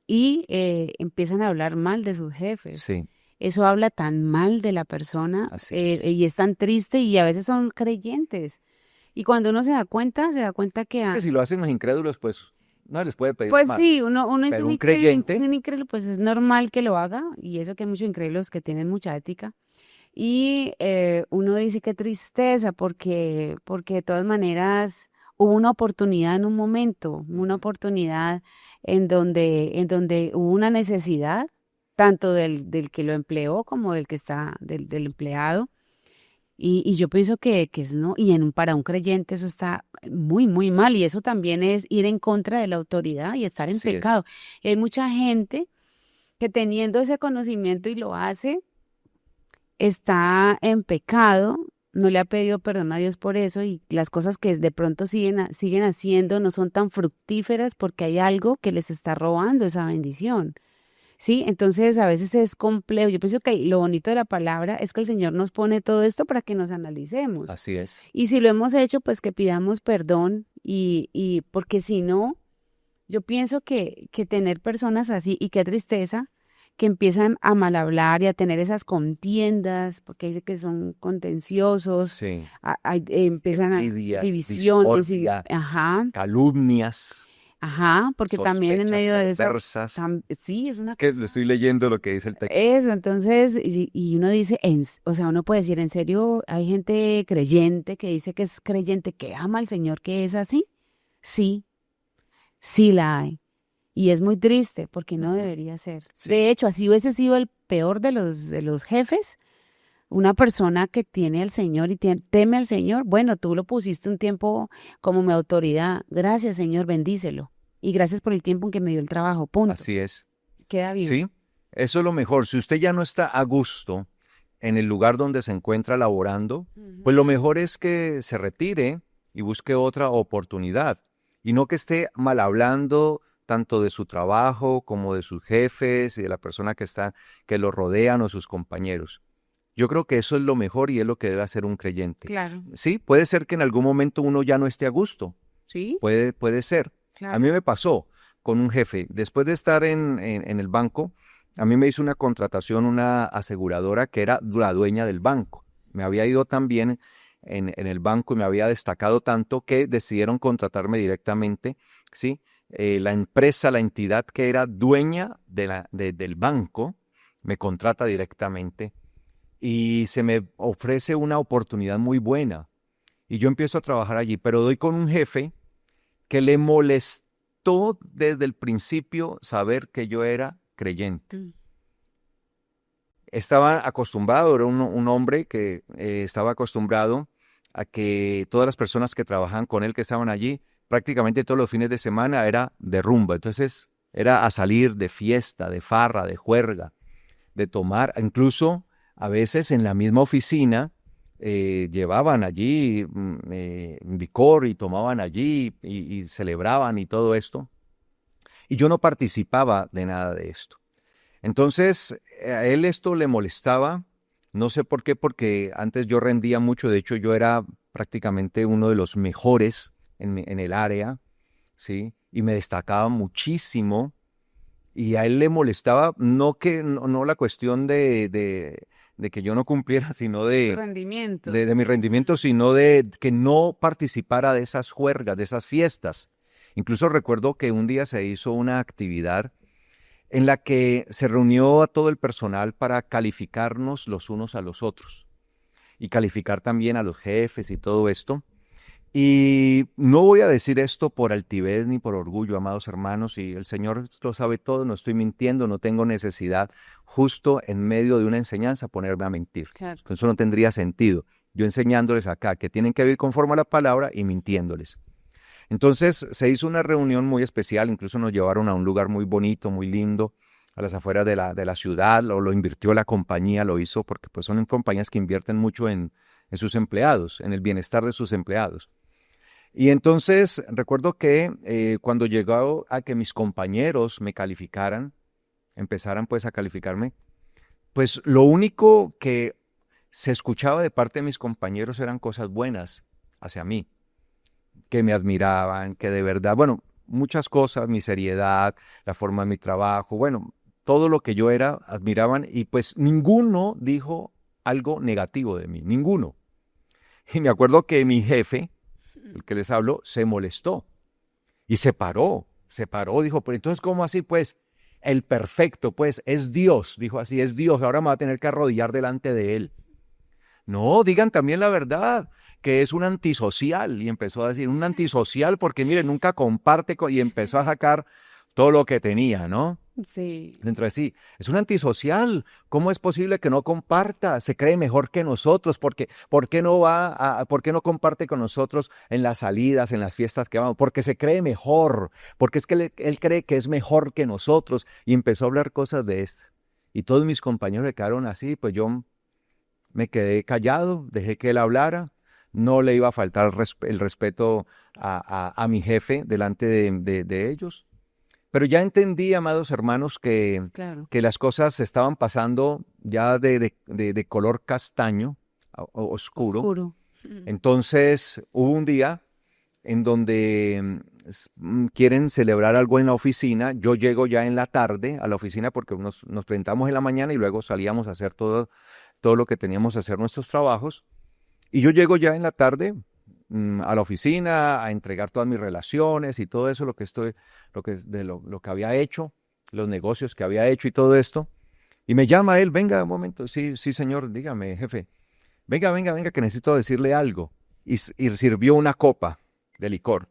y empiezan a hablar mal de sus jefes. Sí, Eso habla tan mal de la persona así es. y es tan triste y a veces son creyentes. Y cuando uno se da cuenta que... Es que si lo hacen los incrédulos, pues no les puede pedir Pues más. sí, uno es Pero un un creyente, incrédulo, pues es normal que lo haga y eso que hay muchos incrédulos que tienen mucha ética. Y uno dice qué tristeza porque de todas maneras hubo una oportunidad en un momento, una oportunidad en donde hubo una necesidad, tanto del que lo empleó como del empleado. Y yo pienso que eso no, para un creyente eso está muy, muy mal, y eso también es ir en contra de la autoridad y estar en así es. pecado. Y hay mucha gente que teniendo ese conocimiento y lo hace, está en pecado, no le ha pedido perdón a Dios por eso y las cosas que de pronto siguen haciendo no son tan fructíferas porque hay algo que les está robando esa bendición. ¿Sí? Entonces a veces es complejo. Yo pienso que lo bonito de la palabra es que el Señor nos pone todo esto para que nos analicemos. Así es. Y si lo hemos hecho, pues que pidamos perdón y porque si no, yo pienso que tener personas así, y qué tristeza, que empiezan a mal hablar y a tener esas contiendas, porque dice que son contenciosos, Sí. empiezan a Envidia, divisiones discordia, ajá, calumnias, ajá, porque también en sospechas medio de eso, perversas. sí, es una Es que le estoy leyendo lo que dice el texto. eso, entonces, y uno dice, o sea, uno puede decir, ¿en serio hay gente creyente que dice que es creyente, que ama al Señor, que es así? Sí, sí la hay. Y es muy triste porque no Ujú. debería ser. Sí. De hecho, así hubiese sido el peor de los jefes, una persona que tiene al Señor y teme al Señor. Bueno, tú lo pusiste un tiempo como mi autoridad. Gracias, Señor, bendícelo. Y gracias por el tiempo en que me dio el trabajo. Punto. Así es. Queda bien. Sí, eso es lo mejor. Si usted ya no está a gusto en el lugar donde se encuentra laborando, pues lo mejor es que se retire y busque otra oportunidad. Y no que esté mal hablando tanto de su trabajo como de sus jefes y de la persona que lo rodean o sus compañeros. Yo creo que eso es lo mejor y es lo que debe hacer un creyente. Claro. Sí, puede ser que en algún momento uno ya no esté a gusto. Sí, Puede ser. claro. A mí me pasó con un jefe. Después de estar en el banco, a mí me hizo una contratación una aseguradora que era la dueña del banco. Me había ido tan bien en el banco y me había destacado tanto que decidieron contratarme directamente, ¿sí? La empresa, la entidad que era dueña del banco, me contrata directamente y se me ofrece una oportunidad muy buena. Y yo empiezo a trabajar allí, pero doy con un jefe que le molestó desde el principio saber que yo era creyente. Mm. Estaba acostumbrado, era un hombre que estaba acostumbrado a que todas las personas que trabajaban con él, que estaban allí, prácticamente todos los fines de semana era de rumba. Entonces era a salir de fiesta, de farra, de juerga, de tomar, incluso a veces en la misma oficina llevaban allí licor y tomaban allí y celebraban y todo esto. Y yo no participaba de nada de esto. Entonces, a él esto le molestaba, no sé por qué, porque antes yo rendía mucho, de hecho yo era prácticamente uno de los mejores en el área, ¿sí? Y me destacaba muchísimo. Y a él le molestaba no la cuestión de que yo no cumpliera, sino Rendimiento. de mi rendimiento, sino de que no participara de esas juergas, de esas fiestas. Incluso recuerdo que un día se hizo una actividad en la que se reunió a todo el personal para calificarnos los unos a los otros y calificar también a los jefes y todo esto. Y no voy a decir esto por altivez ni por orgullo, amados hermanos, y el Señor lo sabe todo, no estoy mintiendo, no tengo necesidad justo en medio de una enseñanza ponerme a mentir. Claro. Eso no tendría sentido. Yo enseñándoles acá que tienen que vivir conforme a la palabra y mintiéndoles. Entonces se hizo una reunión muy especial, incluso nos llevaron a un lugar muy bonito, muy lindo, a las afueras de la ciudad, lo invirtió la compañía, lo hizo porque pues son compañías que invierten mucho en sus empleados, en el bienestar de sus empleados. Y entonces recuerdo que cuando llegó a que mis compañeros me calificaran, empezaran pues a calificarme, pues lo único que se escuchaba de parte de mis compañeros eran cosas buenas hacia mí, que me admiraban, que de verdad, bueno, muchas cosas, mi seriedad, la forma de mi trabajo, bueno, todo lo que yo era, admiraban y pues ninguno dijo algo negativo de mí, ninguno. Y me acuerdo que mi jefe, el que les habló, se molestó y se paró, dijo, pero entonces, ¿cómo así? Pues el perfecto, pues es Dios, dijo así, es Dios, ahora me va a tener que arrodillar delante de él. No, digan también la verdad, que es un antisocial, y empezó a decir, un antisocial porque mire, nunca comparte, y empezó a sacar todo lo que tenía, ¿no? Sí. Dentro de sí, es un antisocial. ¿Cómo es posible que no comparta? Se cree mejor que nosotros. ¿Por qué por qué no comparte con nosotros en las salidas, en las fiestas que vamos? Porque se cree mejor. Porque es que él cree que es mejor que nosotros. Y empezó a hablar cosas de esto. Y todos mis compañeros le quedaron así, pues yo me quedé callado, dejé que él hablara, no le iba a faltar el respeto a mi jefe delante de ellos. Pero ya entendí, amados hermanos, Claro. que las cosas estaban pasando ya de color castaño, oscuro. Oscuro. Entonces hubo un día en donde quieren celebrar algo en la oficina. Yo llego ya en la tarde a la oficina porque nos presentamos en la mañana y luego salíamos a hacer todo lo que teníamos que hacer, nuestros trabajos. Y yo llego ya en la tarde a la oficina a entregar todas mis relaciones y todo eso, lo que había hecho, los negocios que había hecho y todo esto. Y me llama él, venga un momento, sí, sí señor, dígame jefe, venga, que necesito decirle algo. Y sirvió una copa de licor,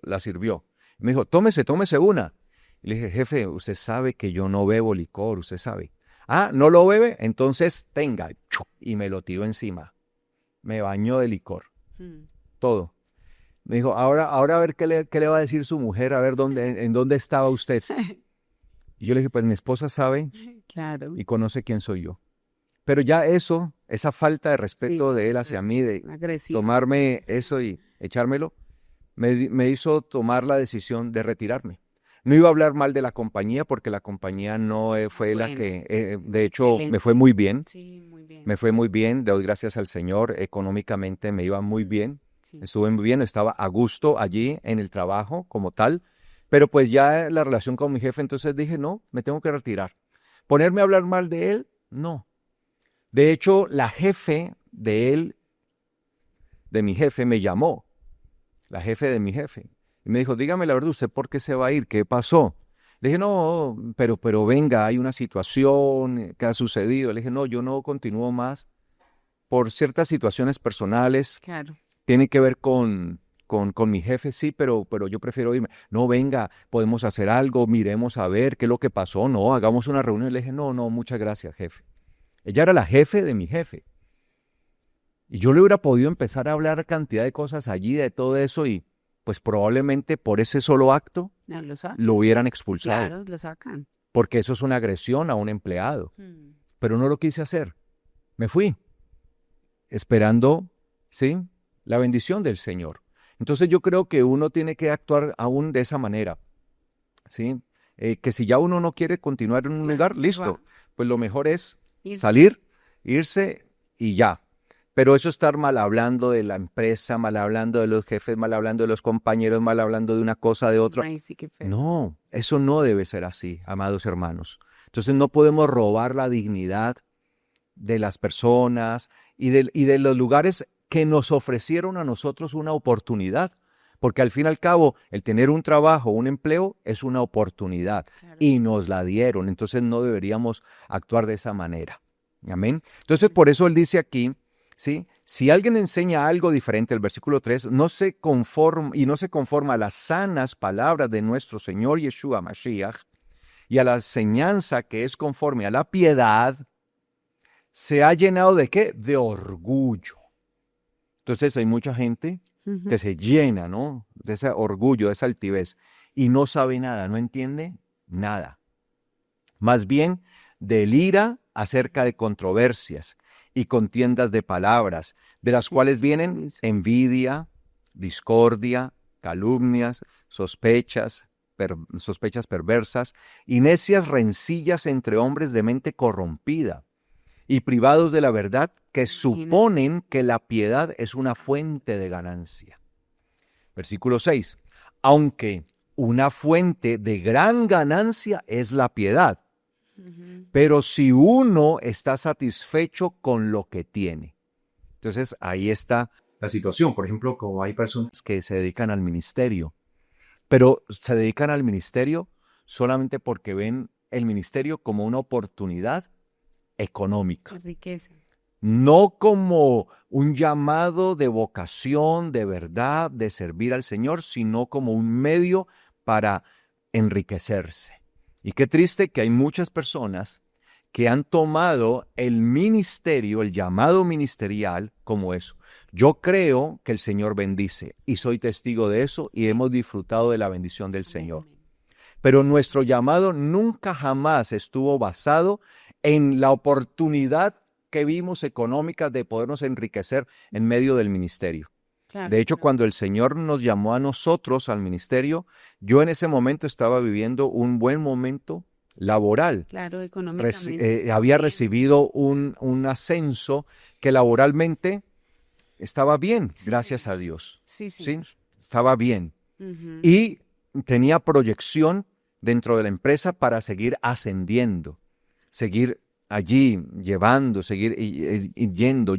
la sirvió. Me dijo, tómese una. Y le dije, jefe, usted sabe que yo no bebo licor, usted sabe. Ah, ¿no lo bebe? Entonces tenga. Y me lo tiró encima. Me bañó de licor. Todo. Me dijo, ahora a ver qué le va a decir su mujer, a ver en dónde estaba usted. Y yo le dije, pues mi esposa sabe Claro. y conoce quién soy yo. Pero ya esa falta de respeto de él hacia mí, de Agresivo. tomarme eso y echármelo, me hizo tomar la decisión de retirarme. No iba a hablar mal de la compañía porque la compañía no fue la que, de hecho, Excelente. me fue muy bien. Sí, muy bien. Me fue muy bien, doy gracias al Señor, económicamente me iba muy bien. Sí. Estuve muy bien, estaba a gusto allí en el trabajo como tal, pero pues ya la relación con mi jefe, entonces dije, no, me tengo que retirar. ¿Ponerme a hablar mal de él? No. De hecho, la jefe de él, de mi jefe, me llamó, la jefe de mi jefe, y me dijo, dígame la verdad, ¿usted por qué se va a ir? ¿Qué pasó? Le dije, no, pero venga, hay una situación que ha sucedido. Le dije, no, yo no continúo más por ciertas situaciones personales. Claro. Tiene que ver con mi jefe, sí, pero yo prefiero irme. No, venga, podemos hacer algo, miremos a ver qué es lo que pasó. No, hagamos una reunión. Le dije, no, muchas gracias, jefe. Ella era la jefe de mi jefe. Y yo le hubiera podido empezar a hablar cantidad de cosas allí, de todo eso, y pues probablemente por ese solo acto No, lo sacan. lo hubieran expulsado. Claro, lo sacan. Porque eso es una agresión a un empleado. Pero no lo quise hacer. Me fui, esperando, ¿sí?, la bendición del Señor. Entonces yo creo que uno tiene que actuar aún de esa manera, ¿sí? Que si ya uno no quiere continuar en un lugar, listo. Pues lo mejor es salir, irse y ya. Pero eso estar mal hablando de la empresa, mal hablando de los jefes, mal hablando de los compañeros, mal hablando de una cosa, de otra. Ay, sí, qué feo. No, eso no debe ser así, amados hermanos. Entonces no podemos robar la dignidad de las personas y de los lugares que nos ofrecieron a nosotros una oportunidad. Porque al fin y al cabo, el tener un trabajo, un empleo, es una oportunidad. Claro. Y nos la dieron. Entonces no deberíamos actuar de esa manera. Amén. Entonces por eso él dice aquí, ¿sí?, si alguien enseña algo diferente, el versículo 3, no se conforma a las sanas palabras de nuestro Señor Yeshua Mashiach y a la enseñanza que es conforme a la piedad, se ha llenado ¿de qué? De orgullo. Entonces hay mucha gente que se llena, ¿no?, de ese orgullo, de esa altivez, y no sabe nada, no entiende nada. Más bien, delira acerca de controversias y contiendas de palabras, de las cuales vienen envidia, discordia, calumnias, sospechas perversas y necias rencillas entre hombres de mente corrompida y privados de la verdad, que suponen que la piedad es una fuente de ganancia. Versículo 6. Aunque una fuente de gran ganancia es la piedad, pero si uno está satisfecho con lo que tiene. Entonces ahí está la situación. Por ejemplo, como hay personas que se dedican al ministerio, pero se dedican al ministerio solamente porque ven el ministerio como una oportunidad económica. Riqueza. No como un llamado de vocación, de verdad, de servir al Señor, sino como un medio para enriquecerse. Y qué triste que hay muchas personas que han tomado el ministerio, el llamado ministerial como eso. Yo creo que el Señor bendice y soy testigo de eso y hemos disfrutado de la bendición del Señor. Pero nuestro llamado nunca jamás estuvo basado en la oportunidad que vimos económicas de podernos enriquecer en medio del ministerio. Claro, De hecho, claro, cuando el Señor nos llamó a nosotros al ministerio, yo en ese momento estaba viviendo un buen momento laboral. claro, económicamente está Había bien. recibido un ascenso que laboralmente estaba bien, Sí, gracias señor. a Dios. Sí, ¿Sí? señor. Estaba bien. Ujú. Y tenía proyección dentro de la empresa para seguir ascendiendo, seguir allí llevando, seguir yendo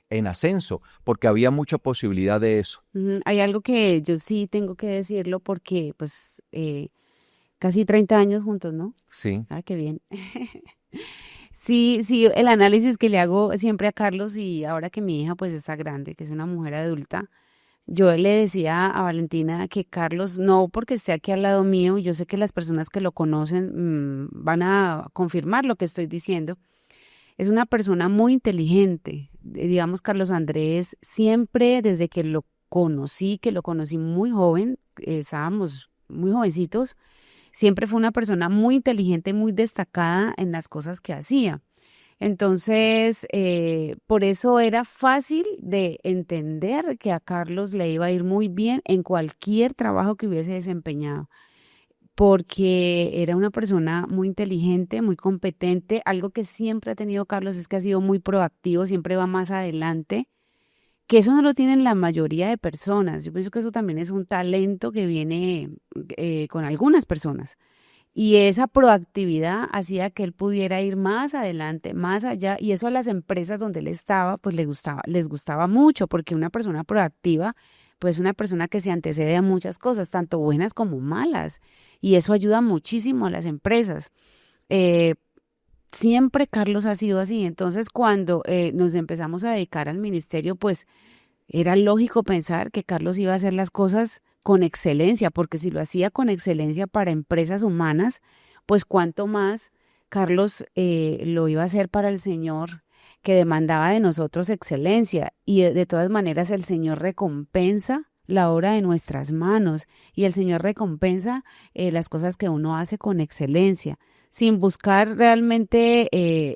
en ascenso, porque había mucha posibilidad de eso. Hay algo que yo sí tengo que decirlo porque pues casi 30 años juntos, ¿no? Sí. Ah, qué bien. Sí, sí, el análisis que le hago siempre a Carlos y ahora que mi hija pues está grande, que es una mujer adulta, yo le decía a Valentina que Carlos, no porque esté aquí al lado mío, y yo sé que las personas que lo conocen van a confirmar lo que estoy diciendo, es una persona muy inteligente. Digamos, Carlos Andrés, siempre desde que lo conocí muy joven, estábamos muy jovencitos, siempre fue una persona muy inteligente, muy destacada en las cosas que hacía. Entonces, por eso era fácil de entender que a Carlos le iba a ir muy bien en cualquier trabajo que hubiese desempeñado, porque era una persona muy inteligente, muy competente. Algo que siempre ha tenido Carlos es que ha sido muy proactivo, siempre va más adelante, que eso no lo tienen la mayoría de personas. Yo pienso que eso también es un talento que viene con algunas personas. Y esa proactividad hacía que él pudiera ir más adelante, más allá, y eso a las empresas donde él estaba, pues les gustaba mucho, porque una persona proactiva, pues una persona que se antecede a muchas cosas, tanto buenas como malas, y eso ayuda muchísimo a las empresas. Eh, Siempre Carlos ha sido así, entonces cuando nos empezamos a dedicar al ministerio, pues era lógico pensar que Carlos iba a hacer las cosas con excelencia, porque si lo hacía con excelencia para empresas humanas, pues cuánto más Carlos lo iba a hacer para el Señor, que demandaba de nosotros excelencia. Y de todas maneras el Señor recompensa la obra de nuestras manos y el Señor recompensa las cosas que uno hace con excelencia, sin buscar realmente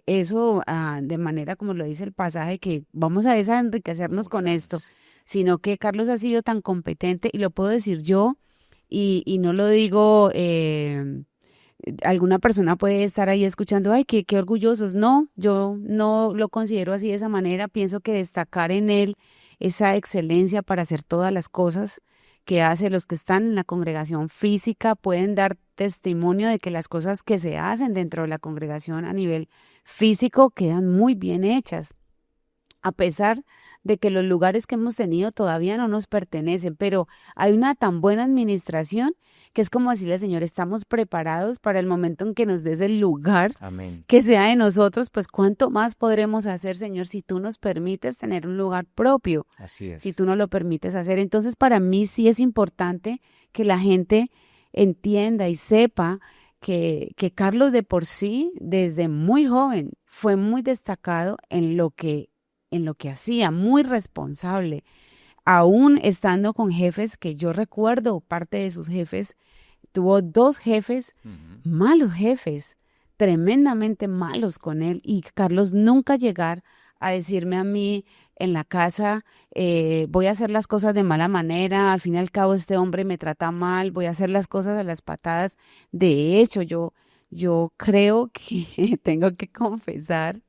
eso de manera como lo dice el pasaje, que vamos a enriquecernos con esto, sino que Carlos ha sido tan competente, y lo puedo decir yo, y no lo digo, alguna persona puede estar ahí escuchando, ay, qué orgullosos. No, yo no lo considero así de esa manera, pienso que destacar en él esa excelencia para hacer todas las cosas que hace, los que están en la congregación física pueden dar testimonio de que las cosas que se hacen dentro de la congregación a nivel físico quedan muy bien hechas, a pesar de que los lugares que hemos tenido todavía no nos pertenecen, pero hay una tan buena administración que es como decirle, Señor, estamos preparados para el momento en que nos des el lugar Amén. que sea de nosotros, pues cuánto más podremos hacer, Señor, si tú nos permites tener un lugar propio, Así si es. tú no lo permites hacer. Entonces, para mí sí es importante que la gente entienda y sepa que Carlos de por sí, desde muy joven, fue muy destacado en lo que hacía, muy responsable, aún estando con jefes que yo recuerdo, parte de sus jefes, tuvo dos jefes, Ujú. malos jefes, tremendamente malos con él, y Carlos nunca llegar a decirme a mí en la casa, voy a hacer las cosas de mala manera, al fin y al cabo este hombre me trata mal, voy a hacer las cosas a las patadas. De hecho, yo creo que tengo que confesar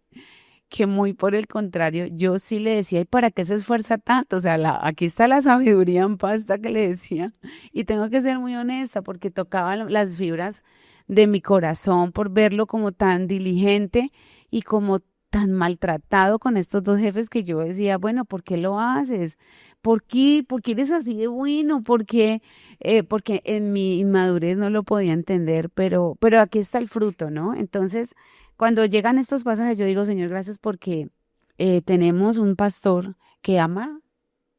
que muy por el contrario, yo sí le decía, ¿y para qué se esfuerza tanto? O sea, aquí está la sabiduría en pasta que le decía. Y tengo que ser muy honesta porque tocaba las fibras de mi corazón por verlo como tan diligente y como tan maltratado con estos dos jefes, que yo decía, bueno, ¿por qué lo haces? ¿Por qué eres así de bueno? Porque en mi inmadurez no lo podía entender, pero aquí está el fruto, ¿no? Entonces, cuando llegan estos pasajes, yo digo, Señor, gracias porque tenemos un pastor que ama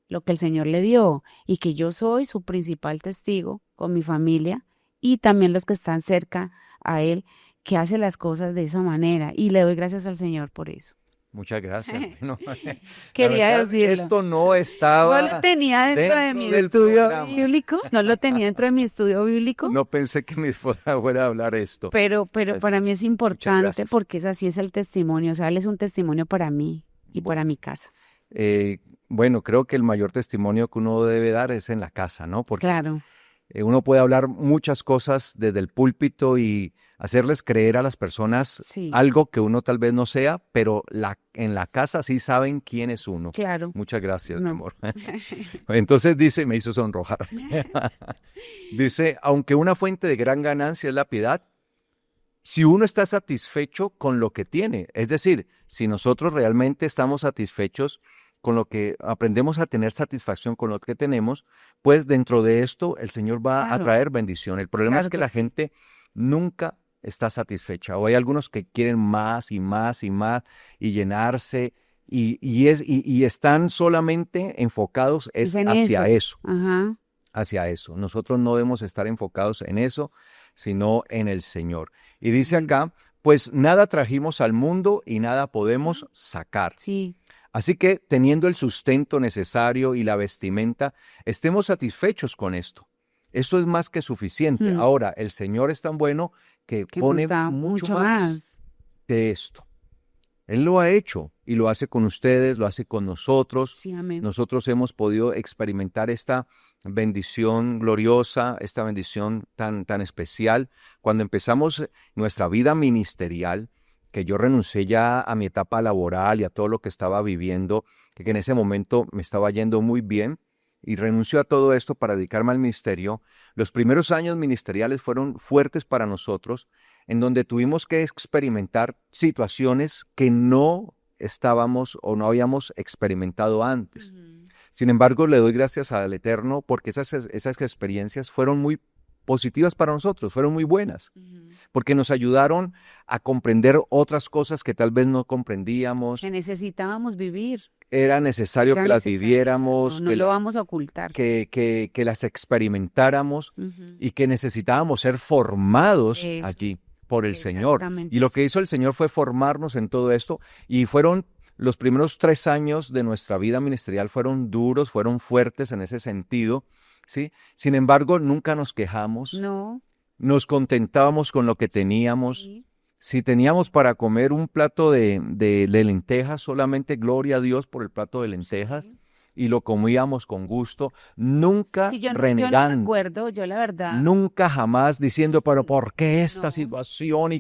lo que el Señor le dio, y que yo soy su principal testigo con mi familia y también los que están cerca a él, que hace las cosas de esa manera, y le doy gracias al Señor por eso. Muchas gracias. Bueno, la Quería verdad, decirlo. esto no ¿No lo estaba tenía dentro de mi del estudio programa. bíblico? ¿No lo tenía dentro de mi estudio bíblico? No pensé que me fuera a hablar esto. Pero Pues, para mí es muchas importante gracias. porque es así, es el testimonio. O sea, él es un testimonio para mí y para Bueno, mi casa. bueno, creo que el mayor testimonio que uno debe dar es en la casa, ¿no? Porque Claro, uno puede hablar muchas cosas desde el púlpito y hacerles creer a las personas sí, algo que uno tal vez no sea, pero en la casa sí saben quién es uno. claro. Muchas gracias, mi No. amor. Entonces dice, me hizo sonrojar. Dice, aunque una fuente de gran ganancia es la piedad, si uno está satisfecho con lo que tiene, es decir, si nosotros realmente estamos satisfechos con lo que aprendemos a tener satisfacción con lo que tenemos, pues dentro de esto el Señor va a Claro, traer bendición. El problema es claro que que la sí. gente nunca está satisfecha, o hay algunos que quieren más y más y más y llenarse y están solamente enfocados Es es en hacia eso. eso, Ajá. hacia eso. Nosotros no debemos estar enfocados en eso, sino en el Señor. Y dice Amén. acá, pues nada trajimos al mundo y nada podemos sacar. Sí, Así que teniendo el sustento necesario y la vestimenta, estemos satisfechos con esto. Esto es más que suficiente. mm, Ahora, el Señor es tan bueno que que nos pone da mucho mucho más más. de esto. Él lo ha hecho y lo hace con ustedes, lo hace con nosotros. Sí, amén. Nosotros hemos podido experimentar esta bendición gloriosa, esta bendición tan especial. Cuando empezamos nuestra vida ministerial, que yo renuncié ya a mi etapa laboral y a todo lo que estaba viviendo, que en ese momento me estaba yendo muy bien, y renuncio a todo esto para dedicarme al ministerio. Los primeros años ministeriales fueron fuertes para nosotros, en donde tuvimos que experimentar situaciones que no estábamos o no habíamos experimentado antes. Ujú. Sin embargo, le doy gracias al Eterno porque esas experiencias fueron muy positivas para nosotros, fueron muy buenas, Ujú. porque nos ayudaron a comprender otras cosas que tal vez no comprendíamos. Que necesitábamos vivir. Era necesario Era que las necesario, o sea, no, viviéramos, no lo vamos a ocultar. que las experimentáramos Ujú. y que necesitábamos ser formados Eso, allí por el Señor. Y exactamente lo que así. hizo el Señor fue formarnos en todo esto y fueron los primeros 3 años de nuestra vida ministerial fueron duros, fueron fuertes en ese sentido, ¿sí? Sin embargo, nunca nos quejamos, No, nos contentábamos con lo que teníamos. sí, Si teníamos para comer un plato de lentejas, solamente gloria a Dios por el plato de lentejas sí. y lo comíamos con gusto, nunca Sí, yo no renegando, recuerdo, yo la verdad, nunca jamás diciendo, pero mm, ¿por qué esta no, situación?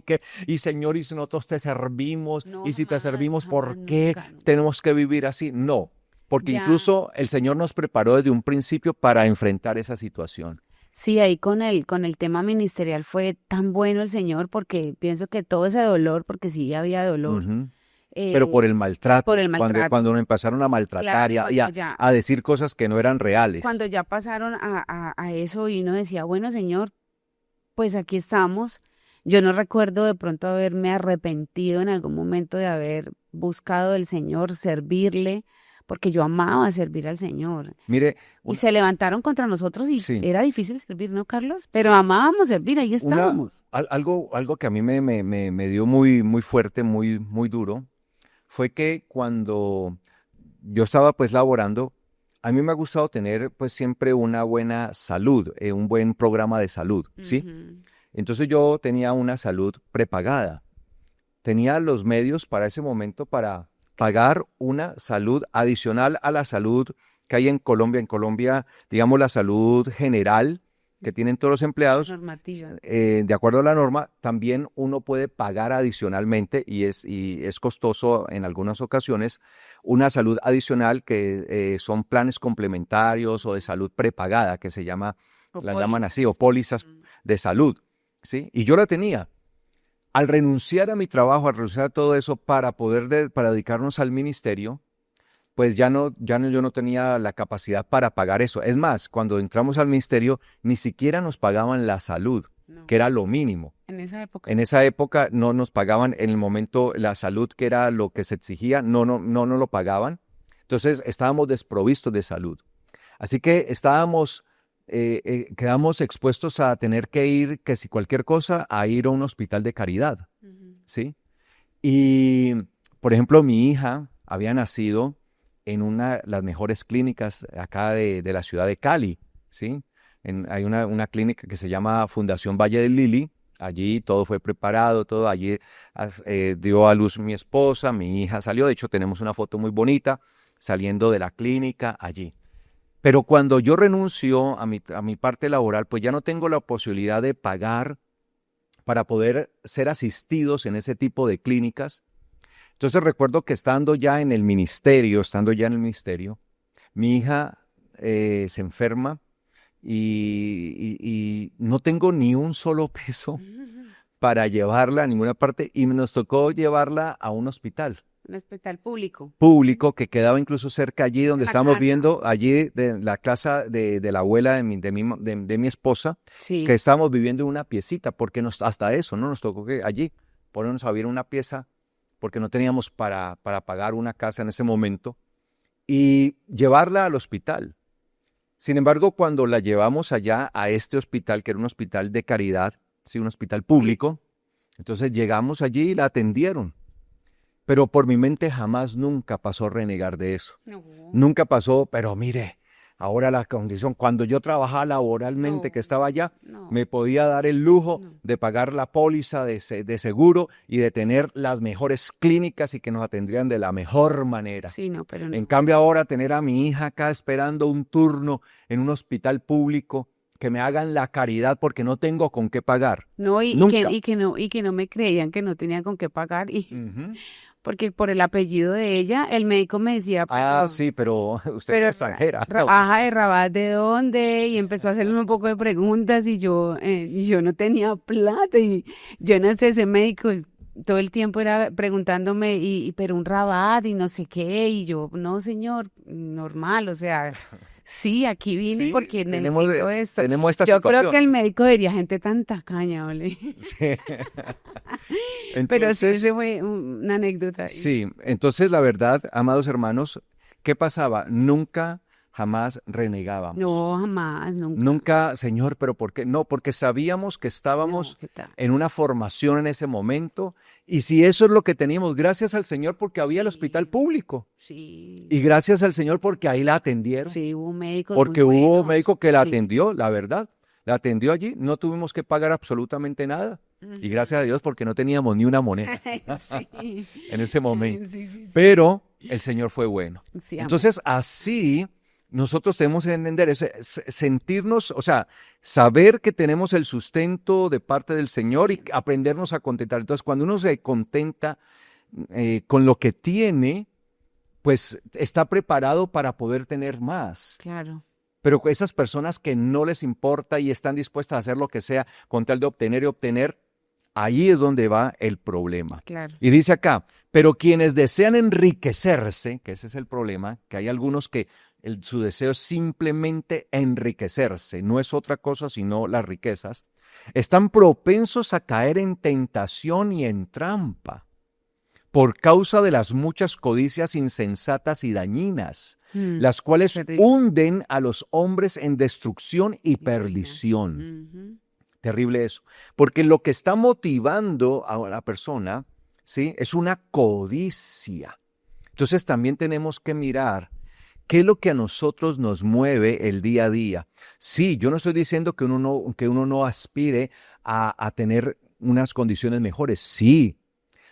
Y Señor, y si nosotros te servimos, no, y si te jamás, servimos, jamás, ¿por qué nunca, nunca. tenemos que vivir así? No, porque Ya, incluso el Señor nos preparó desde un principio para enfrentar esa situación. sí, ahí con el tema ministerial fue tan bueno el Señor porque pienso que todo ese dolor, porque sí había dolor, Ujú. Pero por el por maltrato, el cuando maltrato. nos empezaron a maltratar Claro, a decir cosas que no eran cuando reales. ya pasaron a eso y uno decía, bueno, Señor, pues aquí estamos. Yo no recuerdo de pronto haberme arrepentido en algún momento de haber buscado del Señor, servirle, porque yo amaba servir al Señor. Mire, Y se levantaron contra nosotros y sí, era difícil servir, ¿no, Carlos? Pero sí, amábamos servir, ahí estábamos. algo que a mí me dio muy fuerte, muy duro, fue que cuando yo estaba pues laborando, a mí me ha gustado tener pues siempre una buena salud, un buen programa de salud, ¿sí? Ujú. Entonces yo tenía una salud prepagada, tenía los medios para ese momento para pagar una salud adicional a la salud que hay en Colombia. En Colombia, digamos, la salud general que tienen todos los La empleados, normativa. de acuerdo a la norma, también uno puede pagar adicionalmente y es costoso en algunas ocasiones una salud adicional que son planes complementarios o de salud prepagada, que O la llaman así, o pólizas. pólizas Ujú. de salud, ¿sí? Y yo la tenía. Al renunciar a mi trabajo, al renunciar a todo eso para dedicarnos al ministerio, pues yo no tenía la capacidad para pagar eso. Es más, cuando entramos al ministerio, ni siquiera nos pagaban la salud, No, que era lo mínimo. en esa época En no. esa época no nos pagaban en el momento la salud, que era lo que se exigía, no lo pagaban. Entonces estábamos desprovistos de salud. Así que quedamos expuestos a tener que ir, que si cualquier cosa, a ir a un hospital de caridad. Ujú. ¿Sí? Y por ejemplo, mi hija había nacido en las mejores clínicas acá de la ciudad de Cali, ¿sí? Hay una clínica que se llama Fundación Valle del Lili. Allí todo fue preparado, todo. Allí dio a luz mi esposa, mi hija salió. De hecho, tenemos una foto muy bonita saliendo de la clínica allí. Pero cuando yo renuncio a mi parte laboral, pues ya no tengo la posibilidad de pagar para poder ser asistidos en ese tipo de clínicas. Entonces recuerdo que estando ya en el ministerio, mi hija se enferma y no tengo ni un solo peso para llevarla a ninguna parte y nos tocó llevarla a un hospital. Un hospital público. Público que quedaba incluso cerca allí donde La estábamos casa. viendo, allí de la casa de la abuela de mi esposa, Sí. que estábamos viviendo en una piecita, porque hasta eso, ¿no? Nos tocó que allí ponernos a vivir en una pieza porque no teníamos para pagar una casa en ese momento y llevarla al hospital. Sin embargo, cuando la llevamos allá a este hospital, que era un hospital de caridad, sí, un hospital público, entonces llegamos allí y la atendieron. Pero por mi mente jamás, nunca pasó renegar de eso. No. Nunca pasó, pero mire, ahora la condición, cuando yo trabajaba laboralmente, No. que estaba allá, No. me podía dar el lujo No. de pagar la póliza de seguro y de tener las mejores clínicas y que nos atendrían de la mejor manera. Sí, no, pero no. En cambio ahora tener a mi hija acá esperando un turno en un hospital público, que me hagan la caridad porque no tengo con qué pagar. No, y Nunca. que no me creían que no tenía con qué pagar. Ujú. Porque por el apellido de ella, el médico me decía, Sí, pero usted pero es extranjera. Ajá, de Rabat, ¿de dónde? Y empezó a hacerle un poco de preguntas y yo no tenía plata y yo no sé, ese médico todo el tiempo era preguntándome, pero un Rabat y no sé qué, y yo, no señor, normal, o sea, sí, aquí vine Sí, porque tenemos necesito esto. esta Yo situación. creo que el médico diría gente tan tacaña, ¿vale? Sí. Pero sí, Entonces, ese fue una anécdota. sí, entonces la verdad, amados hermanos, ¿qué pasaba? Nunca, jamás renegábamos. No, jamás, nunca. Nunca, Señor, ¿pero por qué? No, porque sabíamos que No, estábamos ¿qué tal? en una formación en ese momento y si eso es lo que teníamos, gracias al Señor porque había el hospital Sí. público Sí, y gracias al Señor porque ahí la atendieron, sí, hubo médicos porque muy hubo buenos. médico que la Sí. atendió, la verdad, la atendió allí, no tuvimos que pagar absolutamente nada y gracias a Dios porque no teníamos ni una moneda Sí. en ese momento, Sí, sí, sí. pero el Señor fue bueno. Sí, amén. Entonces así nosotros tenemos que entender, sentirnos, o sea, saber que tenemos el sustento de parte del Señor y aprendernos a contentar. Entonces, cuando uno se contenta con lo que tiene, pues está preparado para poder tener más. Claro. Pero esas personas que no les importa y están dispuestas a hacer lo que sea con tal de obtener y obtener, ahí es donde va el problema. Claro. Y dice acá, pero quienes desean enriquecerse, que ese es el problema, que hay algunos que su deseo es simplemente enriquecerse, no es otra cosa sino las riquezas, están propensos a caer en tentación y en trampa por causa de las muchas codicias insensatas y dañinas, las cuales Terrible. hunden a los hombres en destrucción y Y ruina. perdición. Ujú. Terrible eso, porque lo que está motivando a la persona, ¿sí?, es una codicia. Entonces también tenemos que mirar qué es lo que a nosotros nos mueve el día a día. Sí, yo no estoy diciendo que uno no aspire a tener unas condiciones mejores. Sí,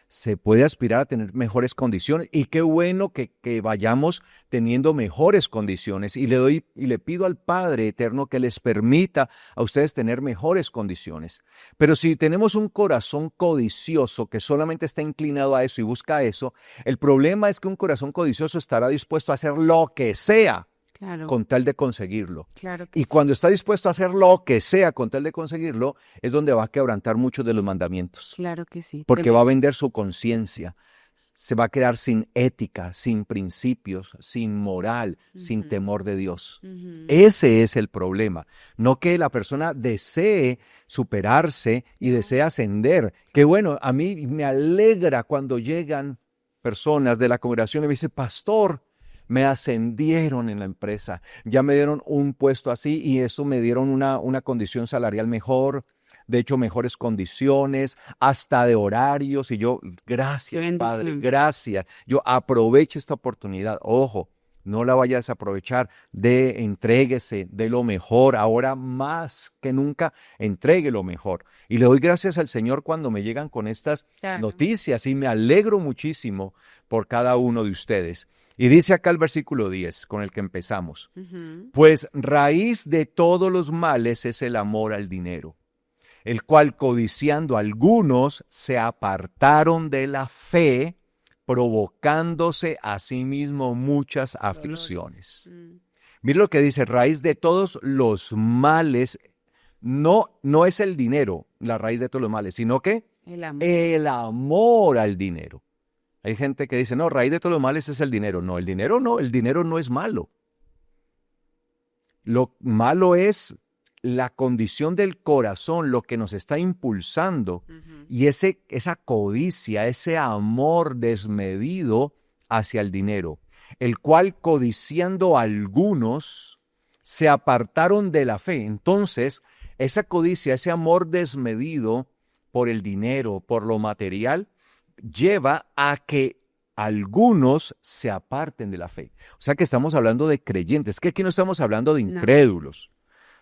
se puede aspirar a tener mejores condiciones y qué bueno que vayamos teniendo mejores condiciones y le pido al Padre Eterno que les permita a ustedes tener mejores condiciones. Pero si tenemos un corazón codicioso que solamente está inclinado a eso y busca eso, el problema es que un corazón codicioso estará dispuesto a hacer lo que sea Claro. con tal de conseguirlo. Claro que Y sí. cuando está dispuesto a hacer lo que sea con tal de conseguirlo, es donde va a quebrantar muchos de los mandamientos. Claro que sí. Porque va a Tremendo. vender su conciencia, se va a quedar sin ética, sin principios, sin moral, sin Ujú. temor de Dios. Ujú. Ese es el problema. No que la persona desee superarse y No. desee ascender. Que bueno, a mí me alegra cuando llegan personas de la congregación y me dicen, pastor, me ascendieron en la empresa, ya me dieron un puesto así y eso me dieron una condición salarial mejor. de hecho mejores condiciones, hasta de horarios. Y yo, Qué gracias, Padre, bendición. gracias. Yo aprovecho esta oportunidad. Ojo, no la vaya a desaprovechar. Entréguese de lo mejor. Ahora más que nunca, entregue lo mejor. Y le doy gracias al Señor cuando me llegan con estas Claro. noticias y me alegro muchísimo por cada uno de ustedes. Y dice acá el versículo 10, con el que empezamos. Ujú. Pues raíz de todos los males es el amor al dinero, el cual codiciando algunos se apartaron de la fe, provocándose a sí mismo muchas Dolores. aflicciones. Mm. Mire lo que dice, raíz de todos los males, no es el dinero la raíz de todos los males, sino que El amor. el amor al dinero. Hay gente que dice, no, raíz de todos los males es el dinero. No, el dinero no es malo. Lo malo es la condición del corazón, lo que nos está impulsando, Ujú. y esa codicia, ese amor desmedido hacia el dinero, el cual codiciando algunos se apartaron de la fe. Entonces, esa codicia, ese amor desmedido por el dinero, por lo material, lleva a que algunos se aparten de la fe. O sea que estamos hablando de creyentes, que aquí no estamos hablando de No. incrédulos.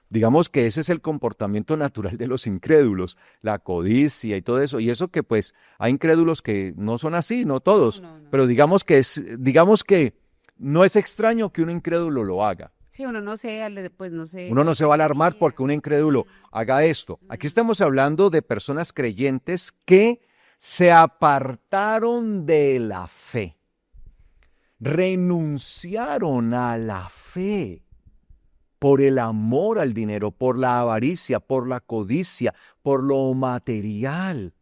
Digamos que ese es el comportamiento natural de los incrédulos, la codicia y todo eso. Y eso que pues hay incrédulos que no son así, no todos, No, no. pero digamos que no es extraño que un incrédulo lo haga. Sí, uno no sé, pues no sé. Uno no se va a alarmar Mira. porque un incrédulo haga esto. Aquí estamos hablando de personas creyentes que se apartaron de la fe, renunciaron a la fe por el amor al dinero, por la avaricia, por la codicia, por lo material.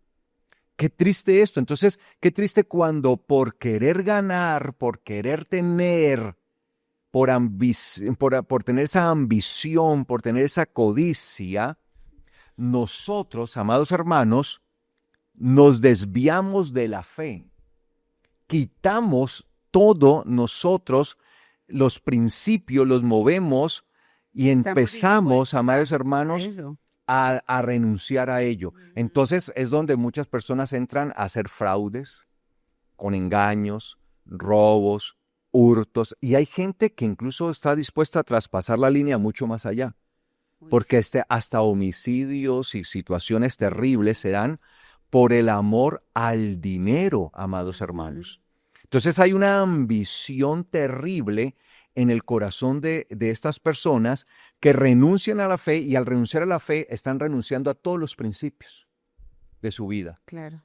Qué triste esto. Entonces, qué triste cuando por querer ganar, por querer tener, por tener esa ambición, por tener esa codicia, nosotros, amados hermanos, nos desviamos de la fe. Quitamos todo nosotros, los principios, los movemos y Estamos empezamos, dispuestos amados a hermanos, eso. a renunciar a ello. Entonces es donde muchas personas entran a hacer fraudes, con engaños, robos, hurtos, y hay gente que incluso está dispuesta a traspasar la línea mucho más allá, Uy, porque sí. hasta homicidios y situaciones terribles se dan por el amor al dinero, amados hermanos. Entonces hay una ambición terrible en el corazón de estas personas que renuncian a la fe, y al renunciar a la fe están renunciando a todos los principios de su vida. Claro.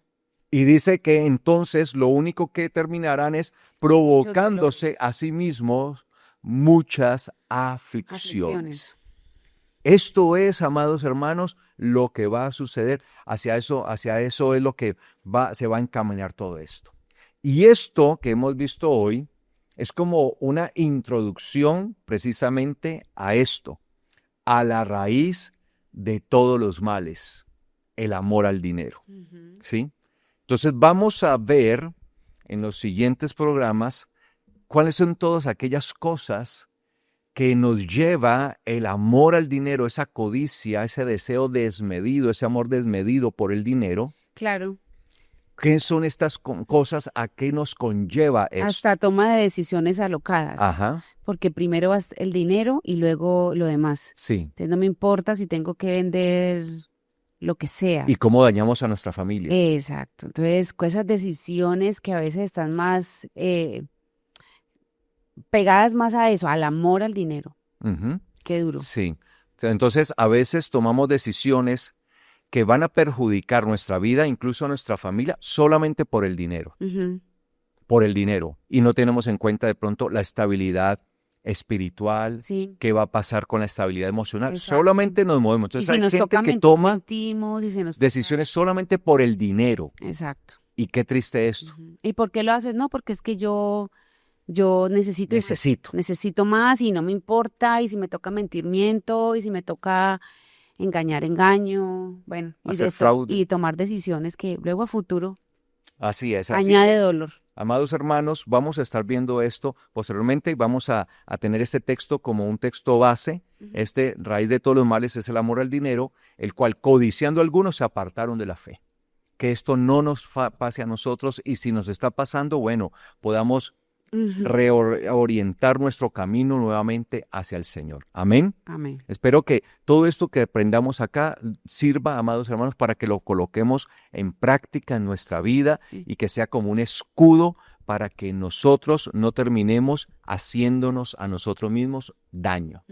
Y dice que entonces lo único que terminarán es provocándose dolores. a sí mismos muchas aflicciones. Aflicciones. Esto es, amados hermanos, lo que va a suceder. Hacia eso es lo que se va a encaminar todo esto. Y esto que hemos visto hoy es como una introducción precisamente a esto, a la raíz de todos los males, el amor al dinero. Ujú. ¿Sí? Entonces vamos a ver en los siguientes programas cuáles son todas aquellas cosas que nos lleva el amor al dinero, esa codicia, ese deseo desmedido, ese amor desmedido por el dinero. Claro. ¿Qué son estas cosas? ¿A qué nos conlleva esto? Hasta toma de decisiones alocadas. Ajá, Porque primero vas el dinero y luego lo demás. sí. Entonces no me importa si tengo que vender lo que sea. ¿Y cómo dañamos a nuestra familia? Exacto. Entonces, con esas decisiones que a veces están más pegadas más a eso, al amor al dinero. Ujú, Qué duro. sí. Entonces, a veces tomamos decisiones que van a perjudicar nuestra vida, incluso a nuestra familia, solamente por el dinero. Ujú. Por el dinero. Y no tenemos en cuenta de pronto la estabilidad espiritual, Sí, qué va a pasar con la estabilidad emocional. exacto. Solamente nos movemos. Y Entonces si hay nos gente toca que mentir, toma mentimos, y se nos toca- decisiones solamente por el dinero. Exacto. Y qué triste esto. Ujú. ¿Y por qué lo haces? No, porque es que yo necesito más. Necesito. Necesito más y no me importa. Y si me toca mentir, miento. Y si me toca engañar, engaño. Bueno, Hacer fraude. y tomar decisiones que luego a futuro Así es. Así añade dolor. Amados hermanos, vamos a estar viendo esto posteriormente y vamos a tener este texto como un texto base. Raíz de todos los males es el amor al dinero, el cual codiciando algunos se apartaron de la fe. Que esto no nos pase a nosotros, y si nos está pasando, bueno, podamos reorientar nuestro camino nuevamente hacia el Señor. Amén. Amén. Espero que todo esto que aprendamos acá sirva, amados hermanos, para que lo coloquemos en práctica en nuestra vida y que sea como un escudo para que nosotros no terminemos haciéndonos a nosotros mismos daño.